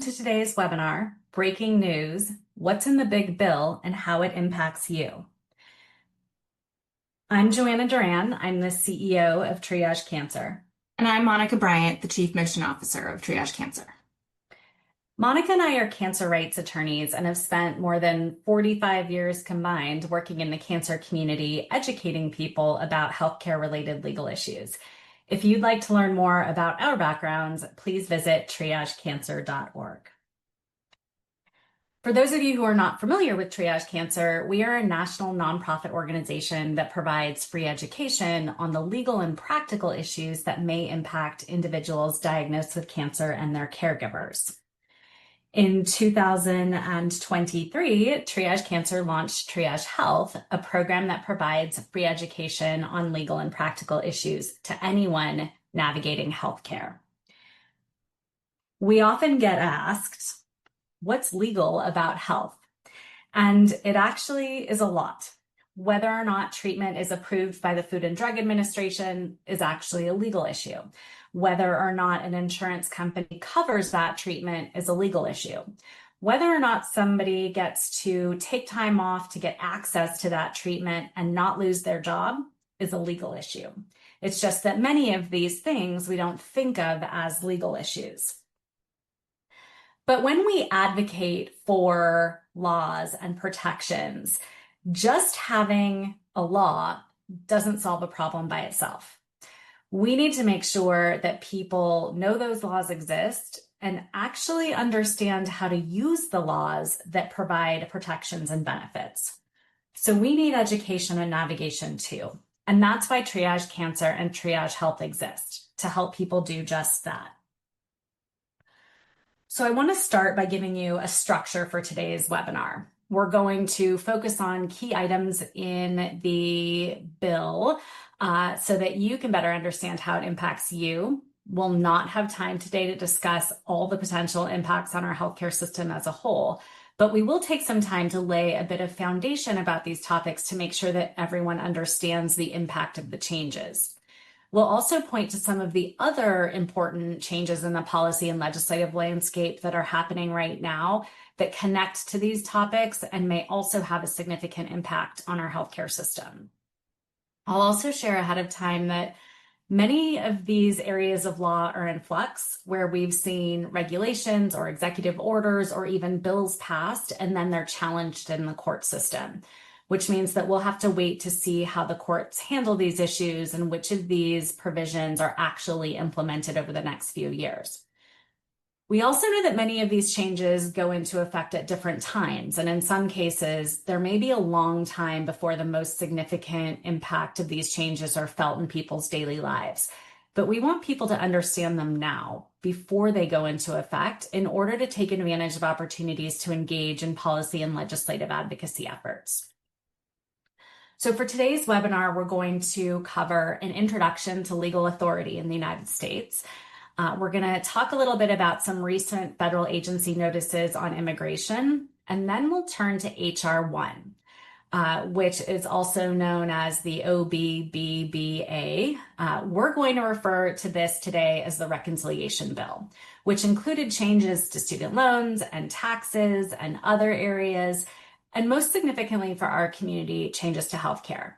To today's webinar, Breaking News, What's in the Big Bill and How It Impacts You. I'm Joanna Duran. I'm the CEO of Triage Cancer. And I'm Monica Bryant, the Chief Mission Officer of Triage Cancer. Monica and I are cancer rights attorneys and have spent more than 45 years combined working in the cancer community, educating people about healthcare-related legal issues. If you'd like to learn more about our backgrounds, please visit triagecancer.org. For those of you who are not familiar with Triage Cancer, we are a national nonprofit organization that provides free education on the legal and practical issues that may impact individuals diagnosed with cancer and their caregivers. In 2023, Triage Cancer launched Triage Health, a program that provides free education on legal and practical issues to anyone navigating healthcare. We often get asked, what's legal about health? And it actually is a lot. Whether or not treatment is approved by the Food and Drug Administration is actually a legal issue. Whether or not an insurance company covers that treatment is a legal issue. Whether or not somebody gets to take time off to get access to that treatment and not lose their job is a legal issue. It's just that many of these things we don't think of as legal issues. But when we advocate for laws and protections, just having a law doesn't solve a problem by itself. We need to make sure that people know those laws exist and actually understand how to use the laws that provide protections and benefits. So we need education and navigation too. And that's why Triage Cancer and Triage Health exist, to help people do just that. So I want to start by giving you a structure for today's webinar. We're going to focus on key items in the bill so that you can better understand how it impacts you. We'll not have time today to discuss all the potential impacts on our healthcare system as a whole, but we will take some time to lay a bit of foundation about these topics to make sure that everyone understands the impact of the changes. We'll also point to some of the other important changes in the policy and legislative landscape that are happening right now that connect to these topics and may also have a significant impact on our healthcare system. I'll also share ahead of time that many of these areas of law are in flux, where we've seen regulations or executive orders or even bills passed, and then they're challenged in the court system, which means that we'll have to wait to see how the courts handle these issues and which of these provisions are actually implemented over the next few years. We also know that many of these changes go into effect at different times, and in some cases, there may be a long time before the most significant impact of these changes are felt in people's daily lives. But we want people to understand them now, before they go into effect, in order to take advantage of opportunities to engage in policy and legislative advocacy efforts. So for today's webinar, we're going to cover an introduction to legal authority in the United States. We're going to talk a little bit about some recent federal agency notices on immigration, and then we'll turn to H.R. 1, which is also known as the OBBBA. We're going to refer to this today as the Reconciliation Bill, which included changes to student loans and taxes and other areas, and most significantly for our community, changes to healthcare.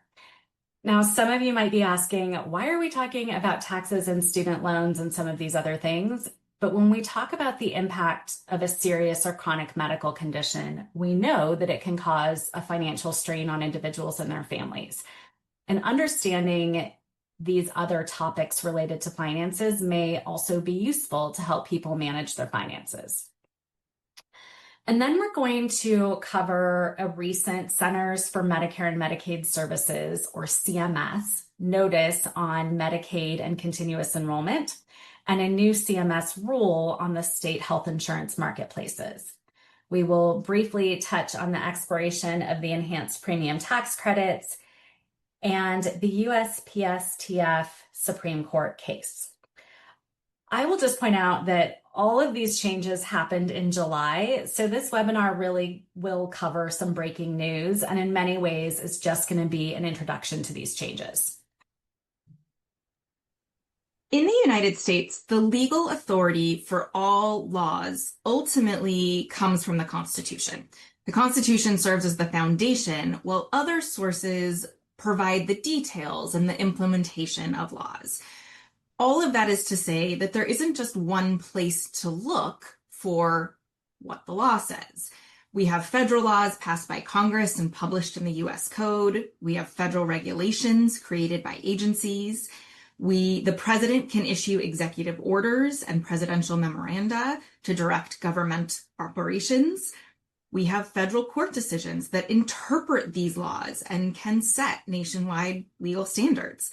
Now, some of you might be asking, why are we talking about taxes and student loans and some of these other things? But when we talk about the impact of a serious or chronic medical condition, we know that it can cause a financial strain on individuals and their families. And understanding these other topics related to finances may also be useful to help people manage their finances. And then we're going to cover a recent Centers for Medicare and Medicaid Services, or CMS, notice on Medicaid and continuous enrollment, and a new CMS rule on the state health insurance marketplaces. We will briefly touch on the expiration of the enhanced premium tax credits and the USPSTF Supreme Court case. I will just point out that all of these changes happened in July, so this webinar really will cover some breaking news, and in many ways is just going to be an introduction to these changes. In the United States, the legal authority for all laws ultimately comes from the Constitution. The Constitution serves as the foundation, while other sources provide the details and the implementation of laws. All of that is to say that there isn't just one place to look for what the law says. We have federal laws passed by Congress and published in the US Code. We have federal regulations created by agencies. The president can issue executive orders and presidential memoranda to direct government operations. We have federal court decisions that interpret these laws and can set nationwide legal standards.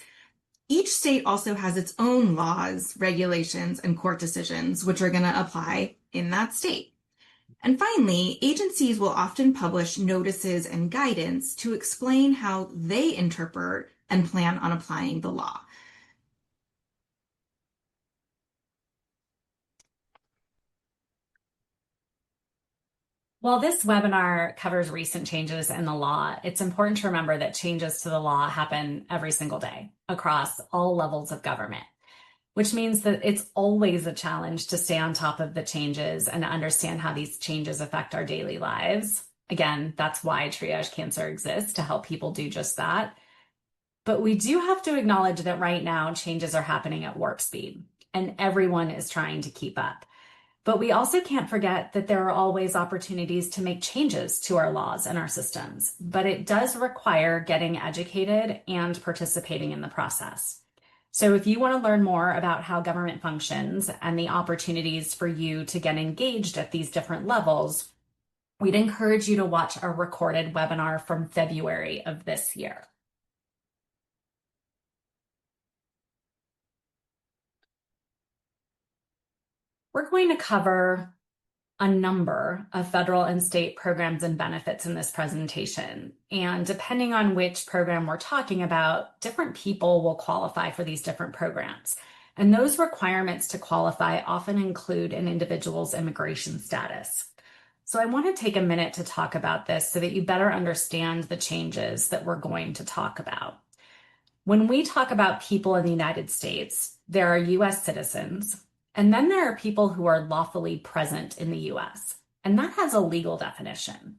Each state also has its own laws, regulations, and court decisions, which are going to apply in that state. And finally, agencies will often publish notices and guidance to explain how they interpret and plan on applying the law. While this webinar covers recent changes in the law, it's important to remember that changes to the law happen every single day across all levels of government, which means that it's always a challenge to stay on top of the changes and understand how these changes affect our daily lives. Again, that's why Triage Cancer exists, to help people do just that. But we do have to acknowledge that right now changes are happening at warp speed, and everyone is trying to keep up. But we also can't forget that there are always opportunities to make changes to our laws and our systems, but it does require getting educated and participating in the process. So if you want to learn more about how government functions and the opportunities for you to get engaged at these different levels, we'd encourage you to watch our recorded webinar from February of this year. We're going to cover a number of federal and state programs and benefits in this presentation. And depending on which program we're talking about, different people will qualify for these different programs. And those requirements to qualify often include an individual's immigration status. So I want to take a minute to talk about this so that you better understand the changes that we're going to talk about. When we talk about people in the United States, there are US citizens, and then there are people who are lawfully present in the US, and that has a legal definition.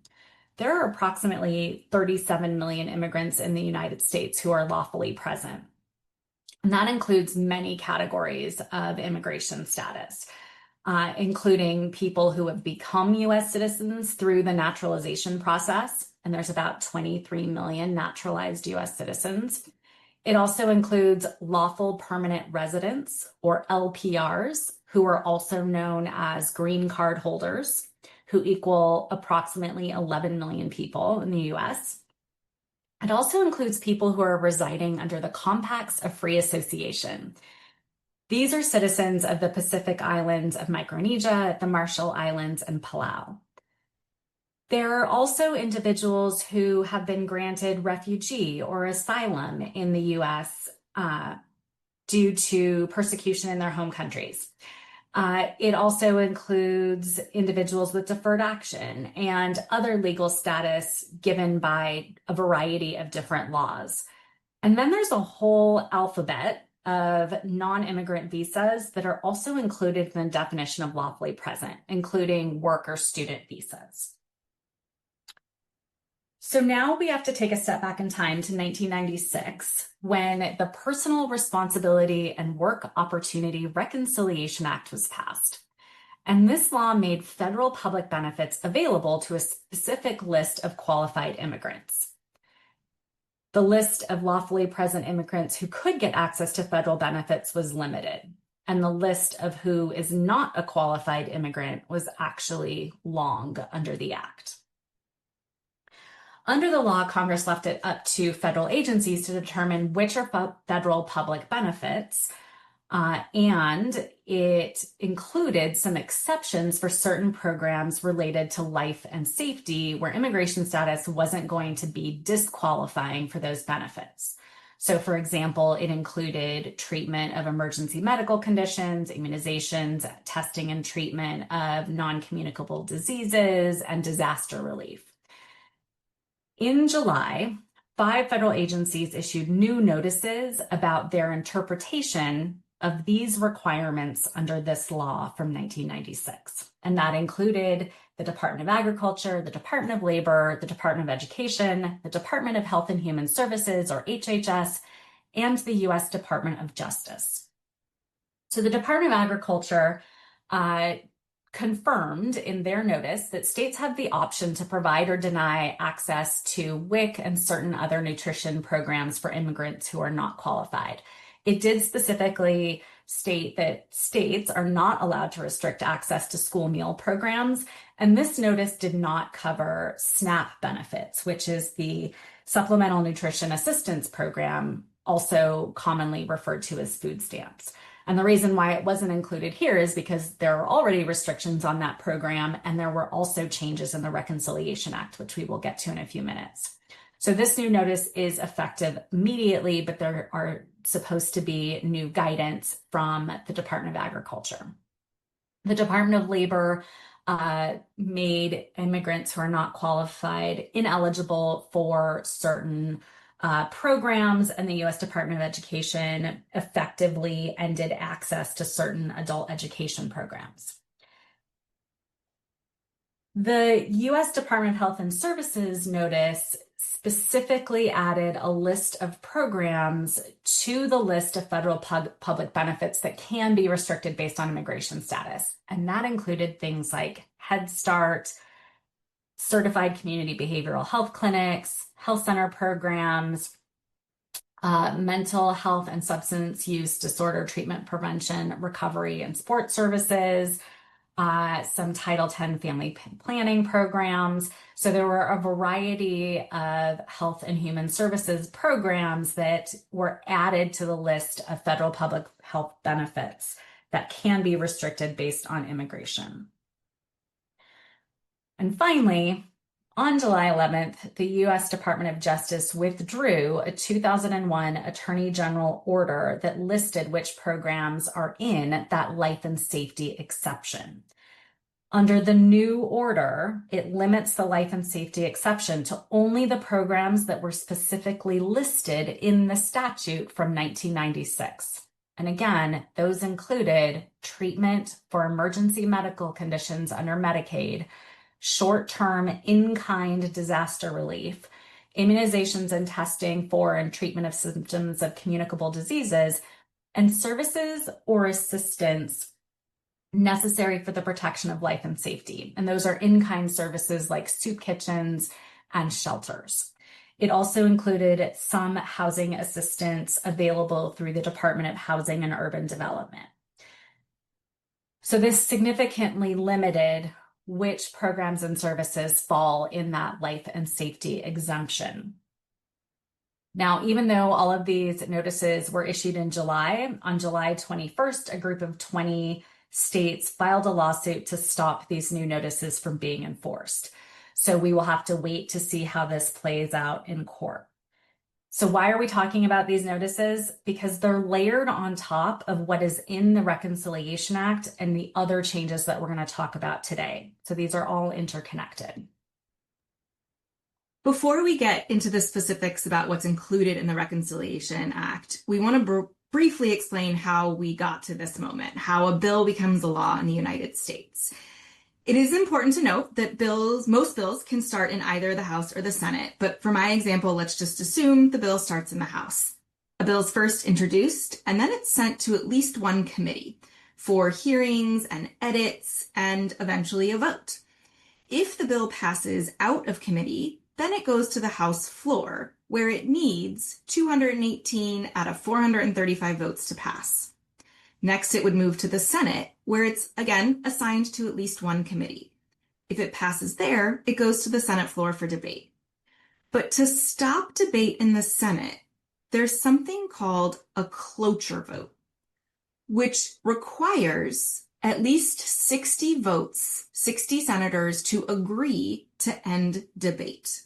There are approximately 37 million immigrants in the United States who are lawfully present. And that includes many categories of immigration status, including people who have become US citizens through the naturalization process, and there's about 23 million naturalized US citizens. It also includes lawful permanent residents, or LPRs, who are also known as green card holders, who equal approximately 11 million people in the US. It also includes people who are residing under the Compacts of Free Association. These are citizens of the Pacific Islands of Micronesia, the Marshall Islands, and Palau. There are also individuals who have been granted refugee or asylum in the US due to persecution in their home countries. It also includes individuals with deferred action and other legal status given by a variety of different laws. And then there's a whole alphabet of non-immigrant visas that are also included in the definition of lawfully present, including work or student visas. So now we have to take a step back in time to 1996, when the Personal Responsibility and Work Opportunity Reconciliation Act was passed. And this law made federal public benefits available to a specific list of qualified immigrants. The list of lawfully present immigrants who could get access to federal benefits was limited, and the list of who is not a qualified immigrant was actually long under the act. Under the law, Congress left it up to federal agencies to determine which are federal public benefits, and it included some exceptions for certain programs related to life and safety, where immigration status wasn't going to be disqualifying for those benefits. So, for example, it included treatment of emergency medical conditions, immunizations, testing and treatment of non-communicable diseases, and disaster relief. In July, 5 federal agencies issued new notices about their interpretation of these requirements under this law from 1996. And that included the Department of Agriculture, the Department of Labor, the Department of Education, the Department of Health and Human Services, or HHS, and the U.S. Department of Justice. So the Department of Agriculture confirmed in their notice that states have the option to provide or deny access to WIC and certain other nutrition programs for immigrants who are not qualified. It did specifically state that states are not allowed to restrict access to school meal programs, and this notice did not cover SNAP benefits, which is the Supplemental Nutrition Assistance Program, also commonly referred to as food stamps. And the reason why it wasn't included here is because there are already restrictions on that program, and there were also changes in the Reconciliation Act, which we will get to in a few minutes. So this new notice is effective immediately, but there are supposed to be new guidance from the Department of Agriculture. The Department of Labor made immigrants who are not qualified ineligible for certain programs, and the U.S. Department of Education effectively ended access to certain adult education programs. The U.S. Department of Health and Services notice specifically added a list of programs to the list of federal public benefits that can be restricted based on immigration status. And that included things like Head Start, certified community behavioral health clinics, health center programs, mental health and substance use disorder treatment prevention, recovery and support services, some Title X family planning programs. So there were a variety of health and human services programs that were added to the list of federal public health benefits that can be restricted based on immigration. And finally, on July 11th, the U.S. Department of Justice withdrew a 2001 Attorney General order that listed which programs are in that life and safety exception. Under the new order, it limits the life and safety exception to only the programs that were specifically listed in the statute from 1996. And again, those included treatment for emergency medical conditions under Medicaid, short-term in-kind disaster relief, immunizations and testing for and treatment of symptoms of communicable diseases, and services or assistance necessary for the protection of life and safety. And those are in-kind services like soup kitchens and shelters. It also included some housing assistance available through the Department of Housing and Urban Development. So this significantly limited which programs and services fall in that life and safety exemption. Now, even though all of these notices were issued in July, on July 21st, a group of 20 states filed a lawsuit to stop these new notices from being enforced. So we will have to wait to see how this plays out in court. So why are we talking about these notices? Because they're layered on top of what is in the Reconciliation Act and the other changes that we're going to talk about today. So these are all interconnected. Before we get into the specifics about what's included in the Reconciliation Act, we want to briefly explain how we got to this moment, how a bill becomes a law in the United States. It is important to note that most bills can start in either the House or the Senate, but for my example, let's just assume the bill starts in the House. A bill is first introduced, and then it's sent to at least one committee for hearings and edits, and eventually a vote. If the bill passes out of committee, then it goes to the House floor, where it needs 218 out of 435 votes to pass. Next, it would move to the Senate, where it's, again, assigned to at least one committee. If it passes there, it goes to the Senate floor for debate. But to stop debate in the Senate, there's something called a cloture vote, which requires at least 60 votes, 60 senators to agree to end debate.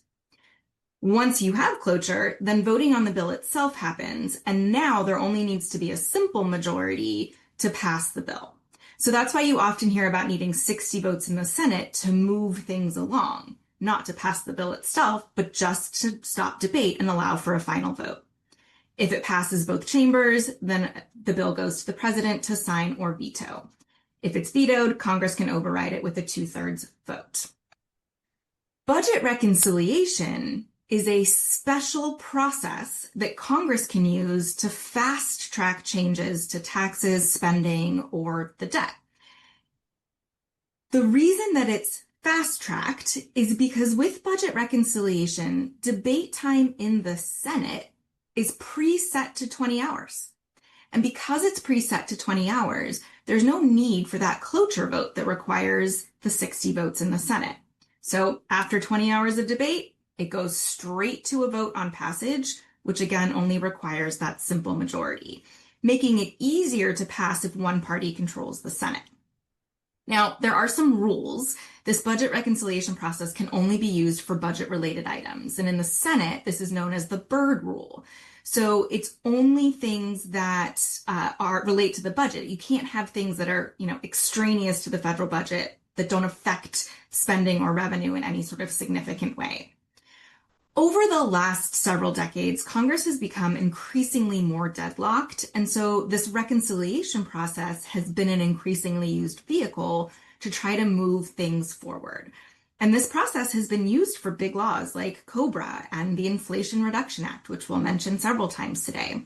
Once you have cloture, then voting on the bill itself happens, and now there only needs to be a simple majority to pass the bill. So that's why you often hear about needing 60 votes in the Senate to move things along, not to pass the bill itself, but just to stop debate and allow for a final vote. If it passes both chambers, then the bill goes to the president to sign or veto. If it's vetoed, Congress can override it with a 2/3 vote. Budget reconciliation is a special process that Congress can use to fast track changes to taxes, spending, or the debt. The reason that it's fast tracked is because with budget reconciliation, debate time in the Senate is preset to 20 hours. And because it's preset to 20 hours, there's no need for that cloture vote that requires the 60 votes in the Senate. So after 20 hours of debate, it goes straight to a vote on passage, which again only requires that simple majority, making it easier to pass if one party controls the Senate. Now, there are some rules. This budget reconciliation process can only be used for budget-related items. And in the Senate, this is known as the Byrd Rule. So it's only things that relate to the budget. You can't have things that are, extraneous to the federal budget that don't affect spending or revenue in any sort of significant way. Over the last several decades, Congress has become increasingly more deadlocked, and so this reconciliation process has been an increasingly used vehicle to try to move things forward. And this process has been used for big laws like COBRA and the Inflation Reduction Act, which we'll mention several times today.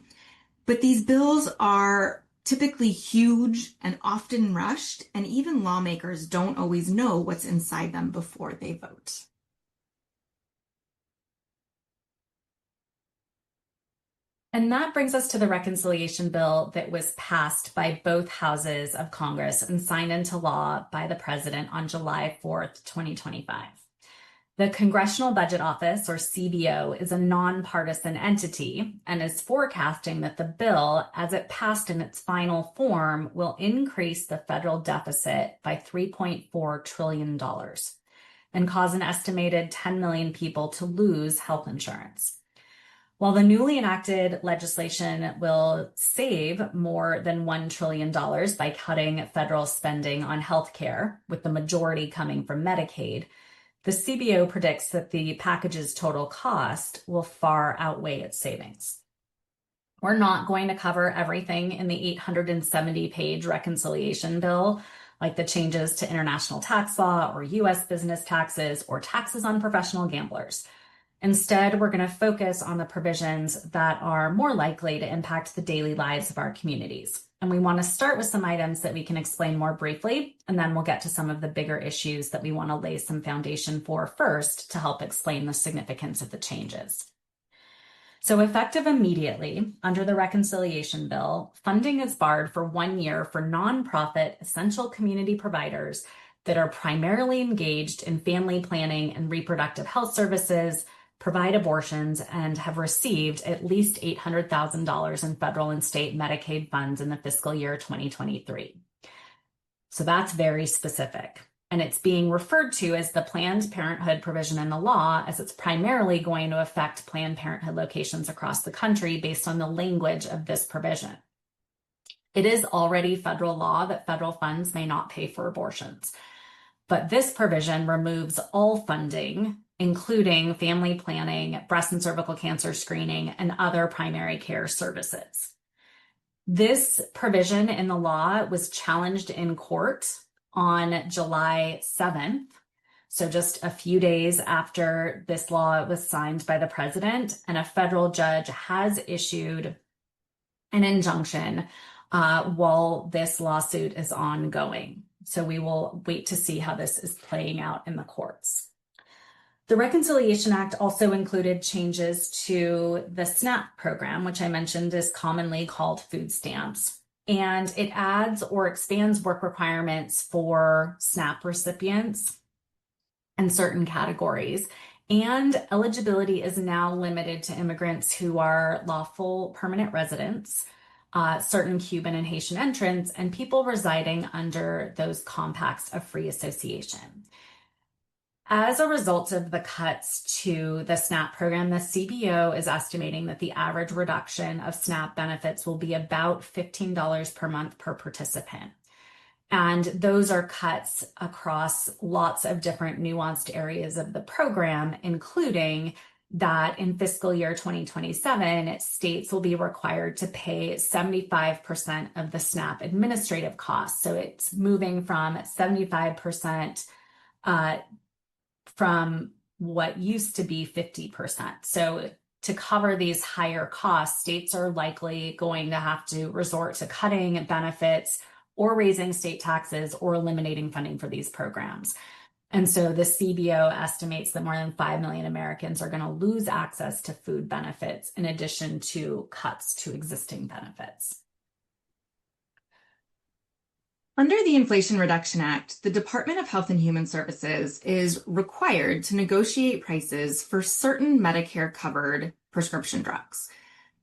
But these bills are typically huge and often rushed, and even lawmakers don't always know what's inside them before they vote. And that brings us to the reconciliation bill that was passed by both houses of Congress and signed into law by the president on July 4th, 2025. The Congressional Budget Office, or CBO, is a nonpartisan entity and is forecasting that the bill, as it passed in its final form, will increase the federal deficit by $3.4 trillion and cause an estimated 10 million people to lose health insurance. While the newly enacted legislation will save more than $1 trillion by cutting federal spending on healthcare, with the majority coming from Medicaid, the CBO predicts that the package's total cost will far outweigh its savings. We're not going to cover everything in the 870-page reconciliation bill, like the changes to international tax law or U.S. business taxes or taxes on professional gamblers. Instead, we're going to focus on the provisions that are more likely to impact the daily lives of our communities. And we want to start with some items that we can explain more briefly, and then we'll get to some of the bigger issues that we want to lay some foundation for first to help explain the significance of the changes. So effective immediately, under the reconciliation bill, funding is barred for 1 year for nonprofit essential community providers that are primarily engaged in family planning and reproductive health services, provide abortions, and have received at least $800,000 in federal and state Medicaid funds in the fiscal year 2023. So that's very specific. And it's being referred to as the Planned Parenthood provision in the law, as it's primarily going to affect Planned Parenthood locations across the country based on the language of this provision. It is already federal law that federal funds may not pay for abortions. But this provision removes all funding, including family planning, breast and cervical cancer screening, and other primary care services. This provision in the law was challenged in court on July 7th, so just a few days after this law was signed by the president, and a federal judge has issued an injunction while this lawsuit is ongoing. So we will wait to see how this is playing out in the courts. The Reconciliation Act also included changes to the SNAP program, which I mentioned is commonly called food stamps. And it adds or expands work requirements for SNAP recipients in certain categories. And eligibility is now limited to immigrants who are lawful permanent residents, certain Cuban and Haitian entrants, and people residing under those compacts of free association. As a result of the cuts to the SNAP program, the CBO is estimating that the average reduction of SNAP benefits will be about $15 per month per participant. And those are cuts across lots of different nuanced areas of the program, including that in fiscal year 2027, states will be required to pay 75% of the SNAP administrative costs. So it's moving from 75% from what used to be 50%. So to cover these higher costs, states are likely going to have to resort to cutting benefits or raising state taxes or eliminating funding for these programs. And so the CBO estimates that more than 5 million Americans are going to lose access to food benefits in addition to cuts to existing benefits. Under the Inflation Reduction Act, the Department of Health and Human Services is required to negotiate prices for certain Medicare-covered prescription drugs.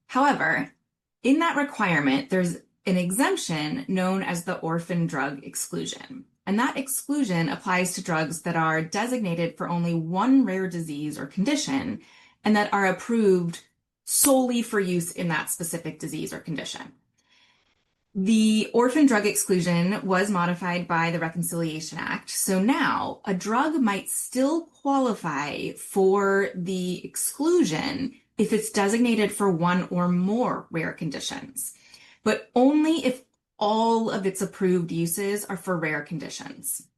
However, in that requirement, there's an exemption known as the orphan drug exclusion. And that exclusion applies to drugs that are designated for only one rare disease or condition and that are approved solely for use in that specific disease or condition. The orphan drug exclusion was modified by the Reconciliation Act. So now a drug might still qualify for the exclusion if it's designated for one or more rare conditions, but only if all of its approved uses are for rare conditions.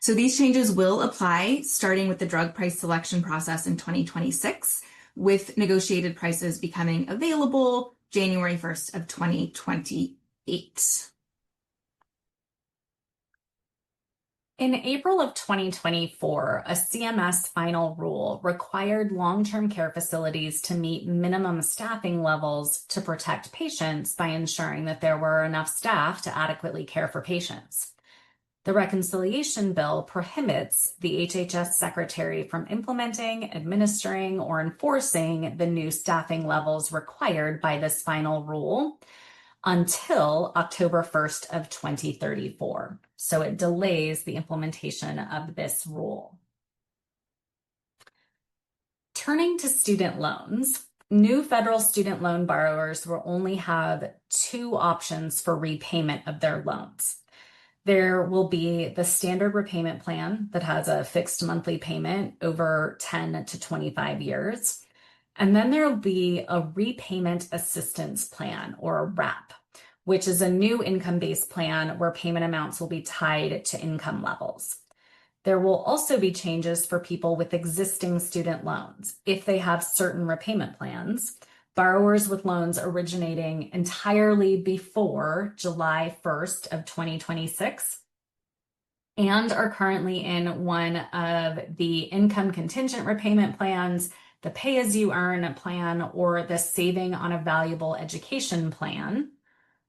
So these changes will apply starting with the drug price selection process in 2026, with negotiated prices becoming available January 1st of 2028. In April of 2024, a CMS final rule required long-term care facilities to meet minimum staffing levels to protect patients by ensuring that there were enough staff to adequately care for patients. The reconciliation bill prohibits the HHS secretary from implementing, administering, or enforcing the new staffing levels required by this final rule until October 1st of 2034. So it delays the implementation of this rule. Turning to student loans, new federal student loan borrowers will only have two options for repayment of their loans. There will be the standard repayment plan that has a fixed monthly payment over 10 to 25 years. And then there will be a repayment assistance plan, or a RAP, which is a new income-based plan where payment amounts will be tied to income levels. There will also be changes for people with existing student loans. If they have certain repayment plans, borrowers with loans originating entirely before July 1st of 2026 and are currently in one of the income contingent repayment plans, the pay-as-you-earn plan, or the Saving on a Valuable Education plan,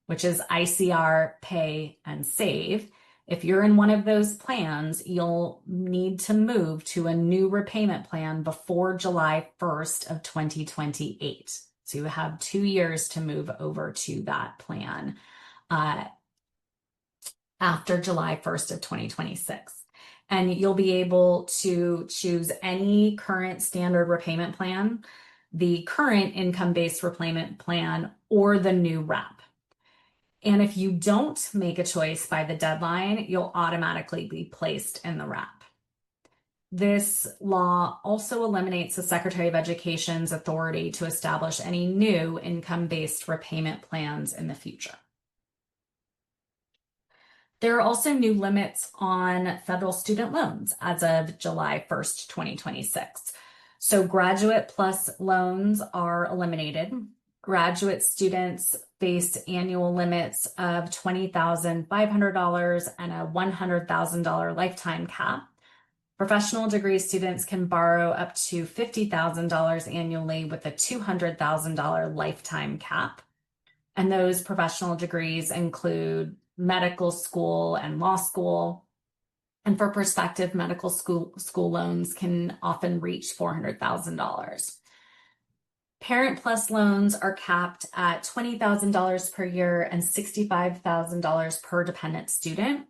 which is ICR, Pay, and Save. If you're in one of those plans, you'll need to move to a new repayment plan before July 1st of 2028. So you have 2 years to move over to that plan after July 1st of 2026. And you'll be able to choose any current standard repayment plan, the current income-based repayment plan, or the new RAP. And if you don't make a choice by the deadline, you'll automatically be placed in the RAP. This law also eliminates the Secretary of Education's authority to establish any new income-based repayment plans in the future. There are also new limits on federal student loans as of July 1st, 2026. So Graduate Plus loans are eliminated. Graduate students face annual limits of $20,500 and a $100,000 lifetime cap. Professional degree students can borrow up to $50,000 annually with a $200,000 lifetime cap. And those professional degrees include medical school and law school. And for prospective medical school loans can often reach $400,000. Parent Plus loans are capped at $20,000 per year and $65,000 per dependent student.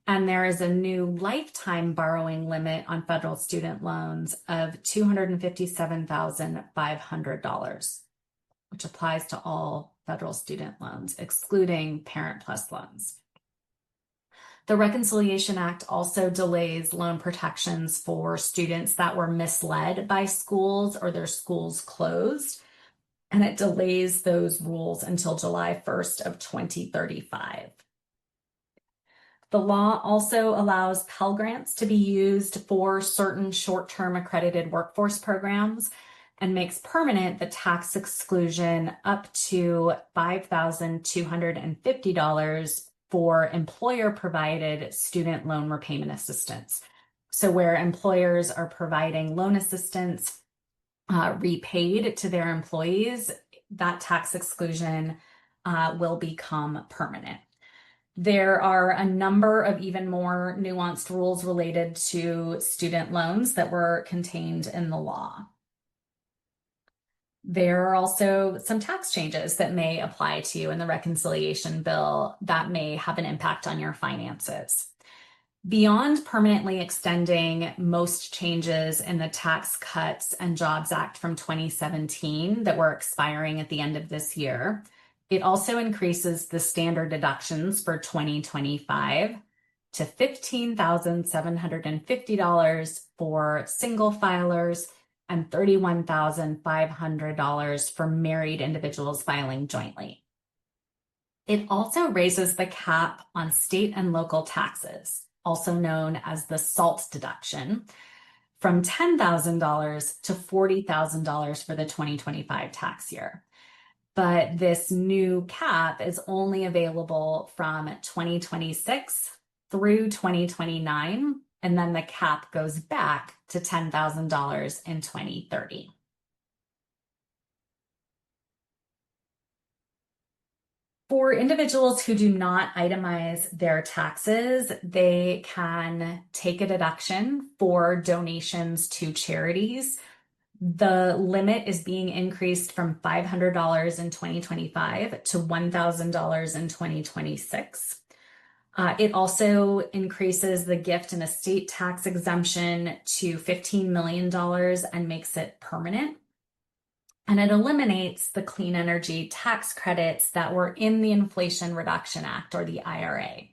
And there is a new lifetime borrowing limit on federal student loans of $257,500, which applies to all federal student loans, excluding Parent Plus loans. The Reconciliation Act also delays loan protections for students that were misled by schools or their schools closed, and it delays those rules until July 1st of 2035. The law also allows Pell Grants to be used for certain short-term accredited workforce programs and makes permanent the tax exclusion up to $5,250 for employer-provided student loan repayment assistance. So where employers are providing loan assistance repaid to their employees, that tax exclusion will become permanent. There are a number of even more nuanced rules related to student loans that were contained in the law. There are also some tax changes that may apply to you in the reconciliation bill that may have an impact on your finances. Beyond permanently extending most changes in the Tax Cuts and Jobs Act from 2017 that were expiring at the end of this year, it also increases the standard deductions for 2025 to $15,750 for single filers and $31,500 for married individuals filing jointly. It also raises the cap on state and local taxes, also known as the SALT deduction, from $10,000 to $40,000 for the 2025 tax year. But this new cap is only available from 2026 through 2029, and then the cap goes back to $10,000 in 2030. For individuals who do not itemize their taxes, they can take a deduction for donations to charities. The limit is being increased from $500 in 2025 to $1,000 in 2026. It also increases the gift and estate tax exemption to $15 million and makes it permanent. And it eliminates the clean energy tax credits that were in the Inflation Reduction Act, or the IRA.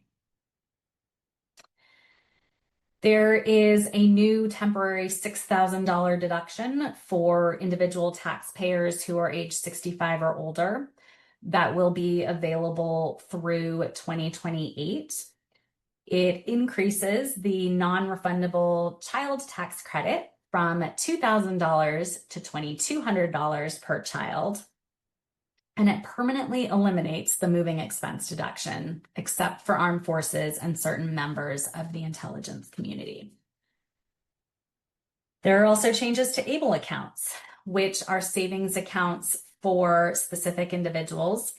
There is a new temporary $6,000 deduction for individual taxpayers who are age 65 or older that will be available through 2028. It increases the non-refundable child tax credit from $2,000 to $2,200 per child. And it permanently eliminates the moving expense deduction, except for armed forces and certain members of the intelligence community. There are also changes to ABLE accounts, which are savings accounts for specific individuals.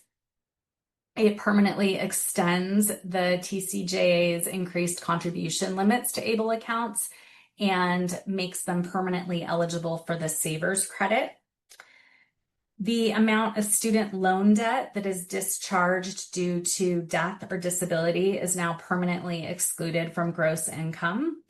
It permanently extends the TCJA's increased contribution limits to ABLE accounts and makes them permanently eligible for the Savers credit. The amount of student loan debt that is discharged due to death or disability is now permanently excluded from gross income.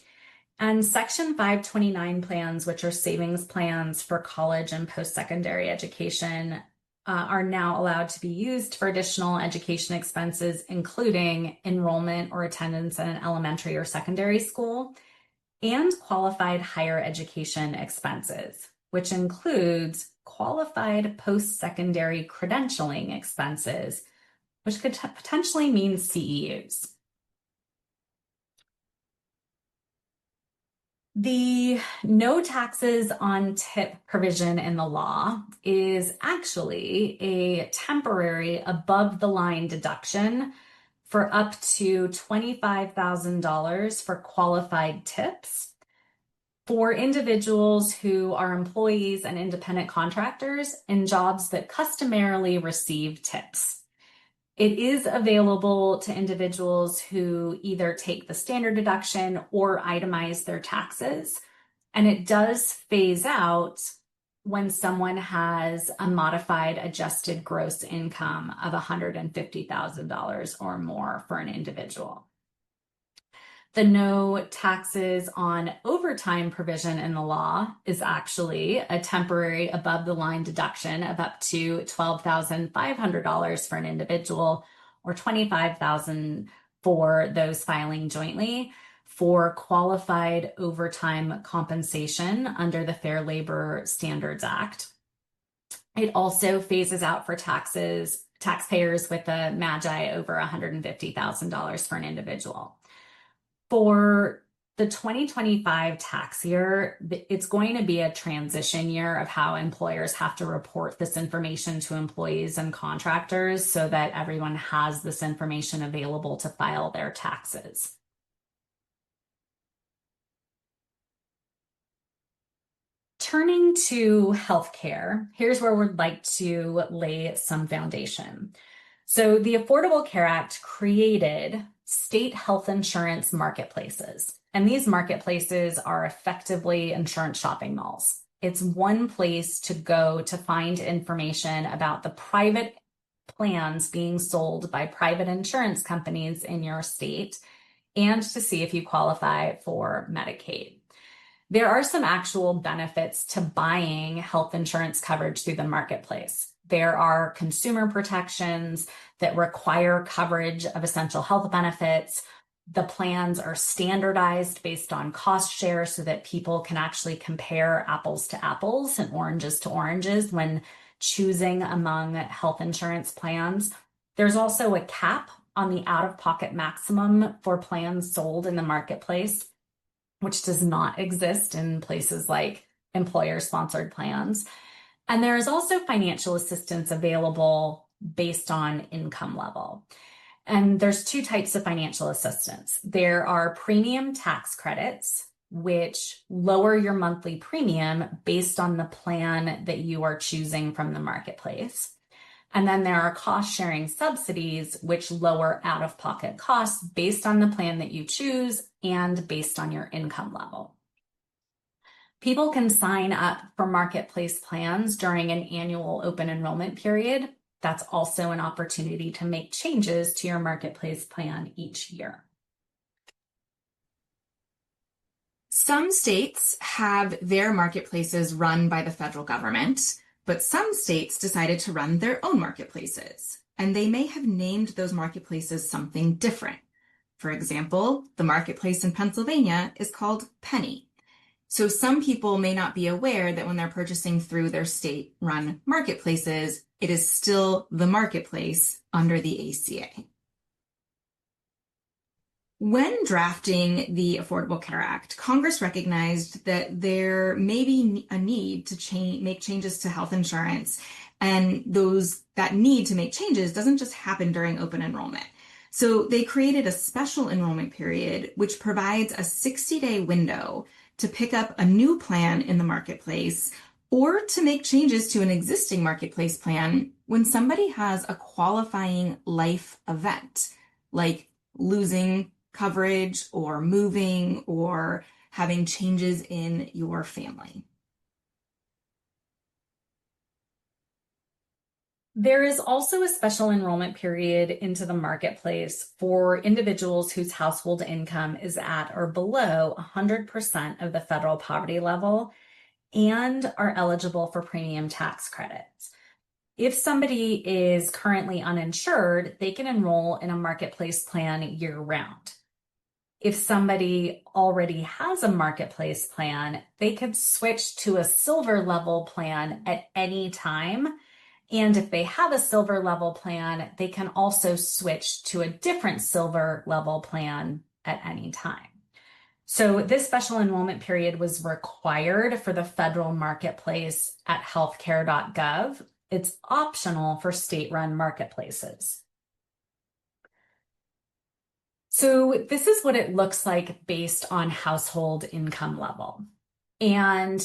And Section 529 plans, which are savings plans for college and post-secondary education, are now allowed to be used for additional education expenses, including enrollment or attendance in an elementary or secondary school, and qualified higher education expenses, which includes qualified post-secondary credentialing expenses, which could potentially mean CEUs. The no taxes on tip provision in the law is actually a temporary above-the-line deduction for up to $25,000 for qualified tips for individuals who are employees and independent contractors in jobs that customarily receive tips. It is available to individuals who either take the standard deduction or itemize their taxes, and it does phase out when someone has a modified adjusted gross income of $150,000 or more for an individual. The no taxes on overtime provision in the law is actually a temporary above-the-line deduction of up to $12,500 for an individual or $25,000 for those filing jointly for qualified overtime compensation under the Fair Labor Standards Act. It also phases out for taxpayers with a MAGI over $150,000 for an individual. For the 2025 tax year, it's going to be a transition year of how employers have to report this information to employees and contractors so that everyone has this information available to file their taxes. Turning to healthcare, here's where we'd like to lay some foundation. So the Affordable Care Act created state health insurance marketplaces, and these marketplaces are effectively insurance shopping malls. It's one place to go to find information about the private plans being sold by private insurance companies in your state and to see if you qualify for Medicaid. There are some actual benefits to buying health insurance coverage through the marketplace. There are consumer protections that require coverage of essential health benefits. The plans are standardized based on cost share so that people can actually compare apples to apples and oranges to oranges when choosing among health insurance plans. There's also a cap on the out-of-pocket maximum for plans sold in the marketplace, which does not exist in places like employer-sponsored plans. And there is also financial assistance available based on income level. And there's two types of financial assistance. There are premium tax credits, which lower your monthly premium based on the plan that you are choosing from the marketplace. And then there are cost-sharing subsidies, which lower out-of-pocket costs based on the plan that you choose and based on your income level. People can sign up for marketplace plans during an annual open enrollment period. That's also an opportunity to make changes to your marketplace plan each year. Some states have their marketplaces run by the federal government, but some states decided to run their own marketplaces, and they may have named those marketplaces something different. For example, the marketplace in Pennsylvania is called Penny. So some people may not be aware that when they're purchasing through their state-run marketplaces, it is still the marketplace under the ACA. When drafting the Affordable Care Act, Congress recognized that there may be a need to make changes to health insurance, and that need to make changes doesn't just happen during open enrollment. So they created a special enrollment period, which provides a 60-day window to pick up a new plan in the marketplace or to make changes to an existing marketplace plan when somebody has a qualifying life event, like losing coverage or moving or having changes in your family. There is also a special enrollment period into the marketplace for individuals whose household income is at or below 100% of the federal poverty level and are eligible for premium tax credits. If somebody is currently uninsured, they can enroll in a marketplace plan year-round. If somebody already has a marketplace plan, they could switch to a silver level plan at any time. And if they have a silver level plan, they can also switch to a different silver level plan at any time. So this special enrollment period was required for the federal marketplace at healthcare.gov. It's optional for state-run marketplaces. So this is what it looks like based on household income level. And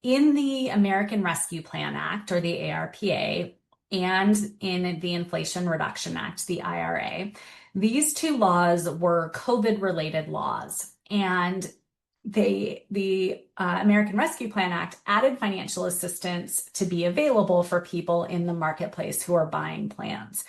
in the American Rescue Plan Act, or the ARPA, and in the Inflation Reduction Act, the IRA, these two laws were COVID-related laws. And the American Rescue Plan Act added financial assistance to be available for people in the marketplace who are buying plans.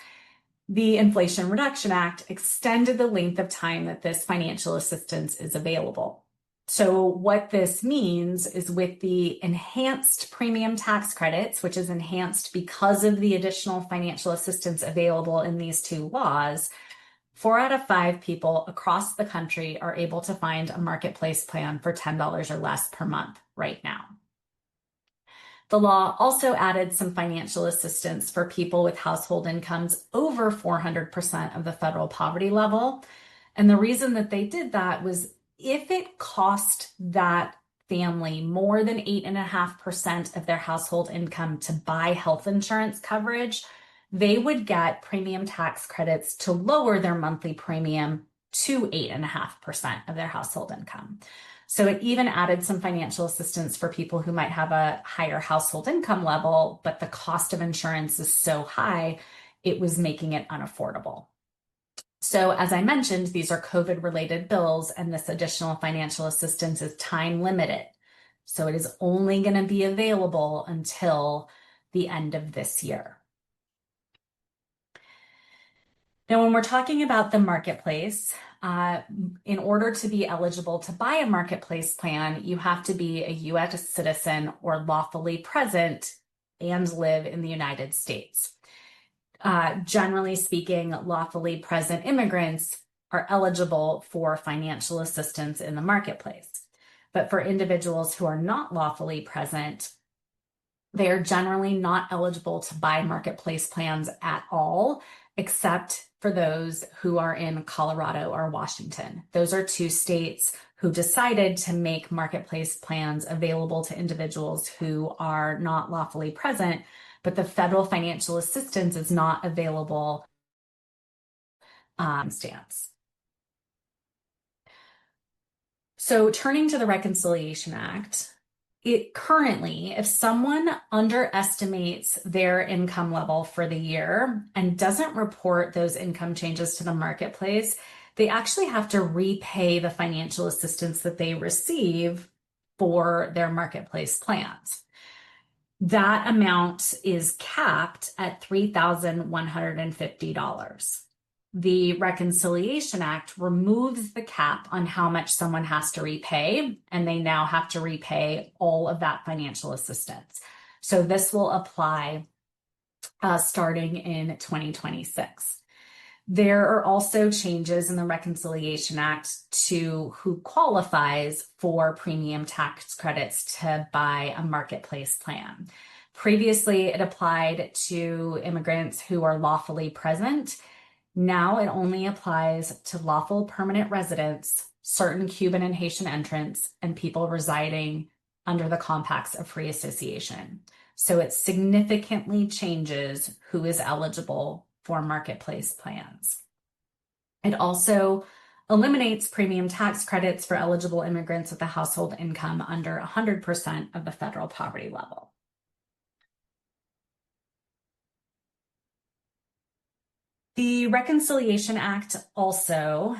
The Inflation Reduction Act extended the length of time that this financial assistance is available. So what this means is with the enhanced premium tax credits, which is enhanced because of the additional financial assistance available in these two laws, 4 out of 5 people across the country are able to find a marketplace plan for $10 or less per month right now. The law also added some financial assistance for people with household incomes over 400% of the federal poverty level. And the reason that they did that was if it cost that family more than 8.5% of their household income to buy health insurance coverage, they would get premium tax credits to lower their monthly premium to 8.5% of their household income. So it even added some financial assistance for people who might have a higher household income level, but the cost of insurance is so high, it was making it unaffordable. So as I mentioned, these are COVID-related bills, and this additional financial assistance is time limited. So it is only going to be available until the end of this year. Now, when we're talking about the marketplace, in order to be eligible to buy a marketplace plan, you have to be a U.S. citizen or lawfully present and live in the United States. Generally speaking, lawfully present immigrants are eligible for financial assistance in the marketplace. But for individuals who are not lawfully present, they are generally not eligible to buy marketplace plans at all, except for those who are in Colorado or Washington. Those are 2 states who decided to make marketplace plans available to individuals who are not lawfully present, but the federal financial assistance is not available stance. So turning to the Reconciliation Act, it currently, if someone underestimates their income level for the year and doesn't report those income changes to the marketplace, they actually have to repay the financial assistance that they receive for their marketplace plans. That amount is capped at $3,150. The Reconciliation Act removes the cap on how much someone has to repay, and they now have to repay all of that financial assistance. So this will apply starting in 2026. There are also changes in the Reconciliation Act to who qualifies for premium tax credits to buy a marketplace plan. Previously, it applied to immigrants who are lawfully present. Now it only applies to lawful permanent residents, certain Cuban and Haitian entrants, and people residing under the Compacts of Free Association. So it significantly changes who is eligible for marketplace plans. It also eliminates premium tax credits for eligible immigrants with a household income under 100% of the federal poverty level. The Reconciliation Act also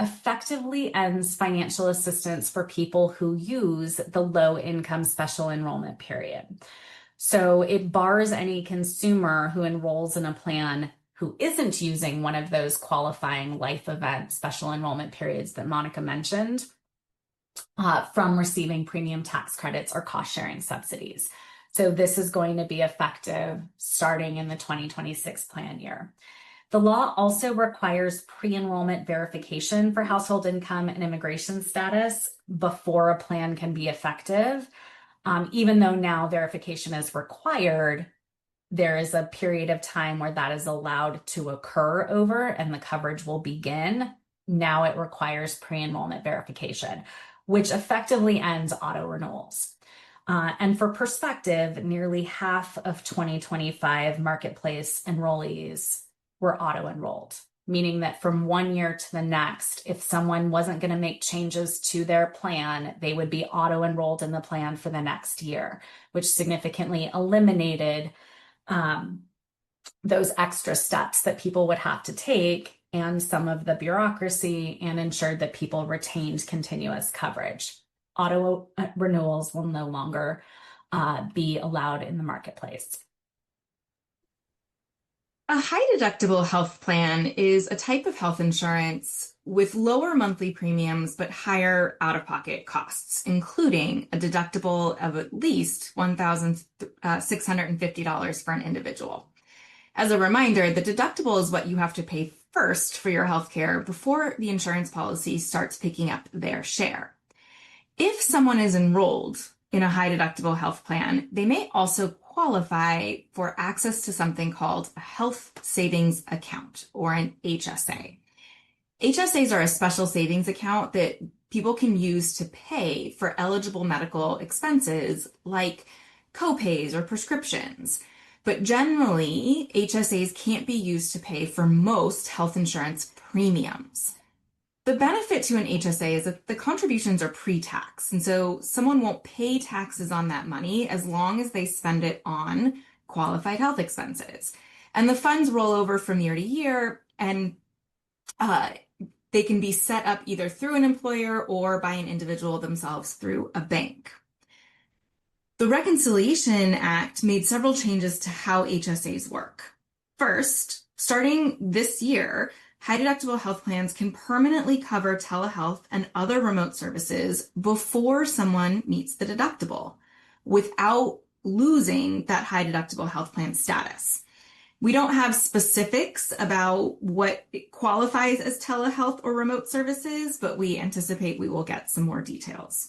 effectively ends financial assistance for people who use the low-income special enrollment period. So it bars any consumer who enrolls in a plan who isn't using one of those qualifying life event special enrollment periods that Monica mentioned from receiving premium tax credits or cost-sharing subsidies. So this is going to be effective starting in the 2026 plan year. The law also requires pre-enrollment verification for household income and immigration status before a plan can be effective. Even though now verification is required, there is a period of time where that is allowed to occur over and the coverage will begin. Now it requires pre-enrollment verification, which effectively ends auto renewals. And for perspective, nearly half of 2025 marketplace enrollees were auto-enrolled, meaning that from one year to the next, if someone wasn't going to make changes to their plan, they would be auto-enrolled in the plan for the next year, which significantly eliminated those extra steps that people would have to take and some of the bureaucracy, and ensured that people retained continuous coverage. Auto renewals will no longer be allowed in the marketplace. A high deductible health plan is a type of health insurance with lower monthly premiums but higher out-of-pocket costs, including a deductible of at least $1,650 for an individual. As a reminder, the deductible is what you have to pay first for your healthcare before the insurance policy starts picking up their share. If someone is enrolled in a high deductible health plan, they may also qualify for access to something called a health savings account, or an HSA. HSAs are a special savings account that people can use to pay for eligible medical expenses like copays or prescriptions. But generally, HSAs can't be used to pay for most health insurance premiums. The benefit to an HSA is that the contributions are pre-tax, and so someone won't pay taxes on that money as long as they spend it on qualified health expenses. And the funds roll over from year to year, and they can be set up either through an employer or by an individual themselves through a bank. The Reconciliation Act made several changes to how HSAs work. First, starting this year, high deductible health plans can permanently cover telehealth and other remote services before someone meets the deductible without losing that high deductible health plan status. We don't have specifics about what qualifies as telehealth or remote services, but we anticipate we will get some more details.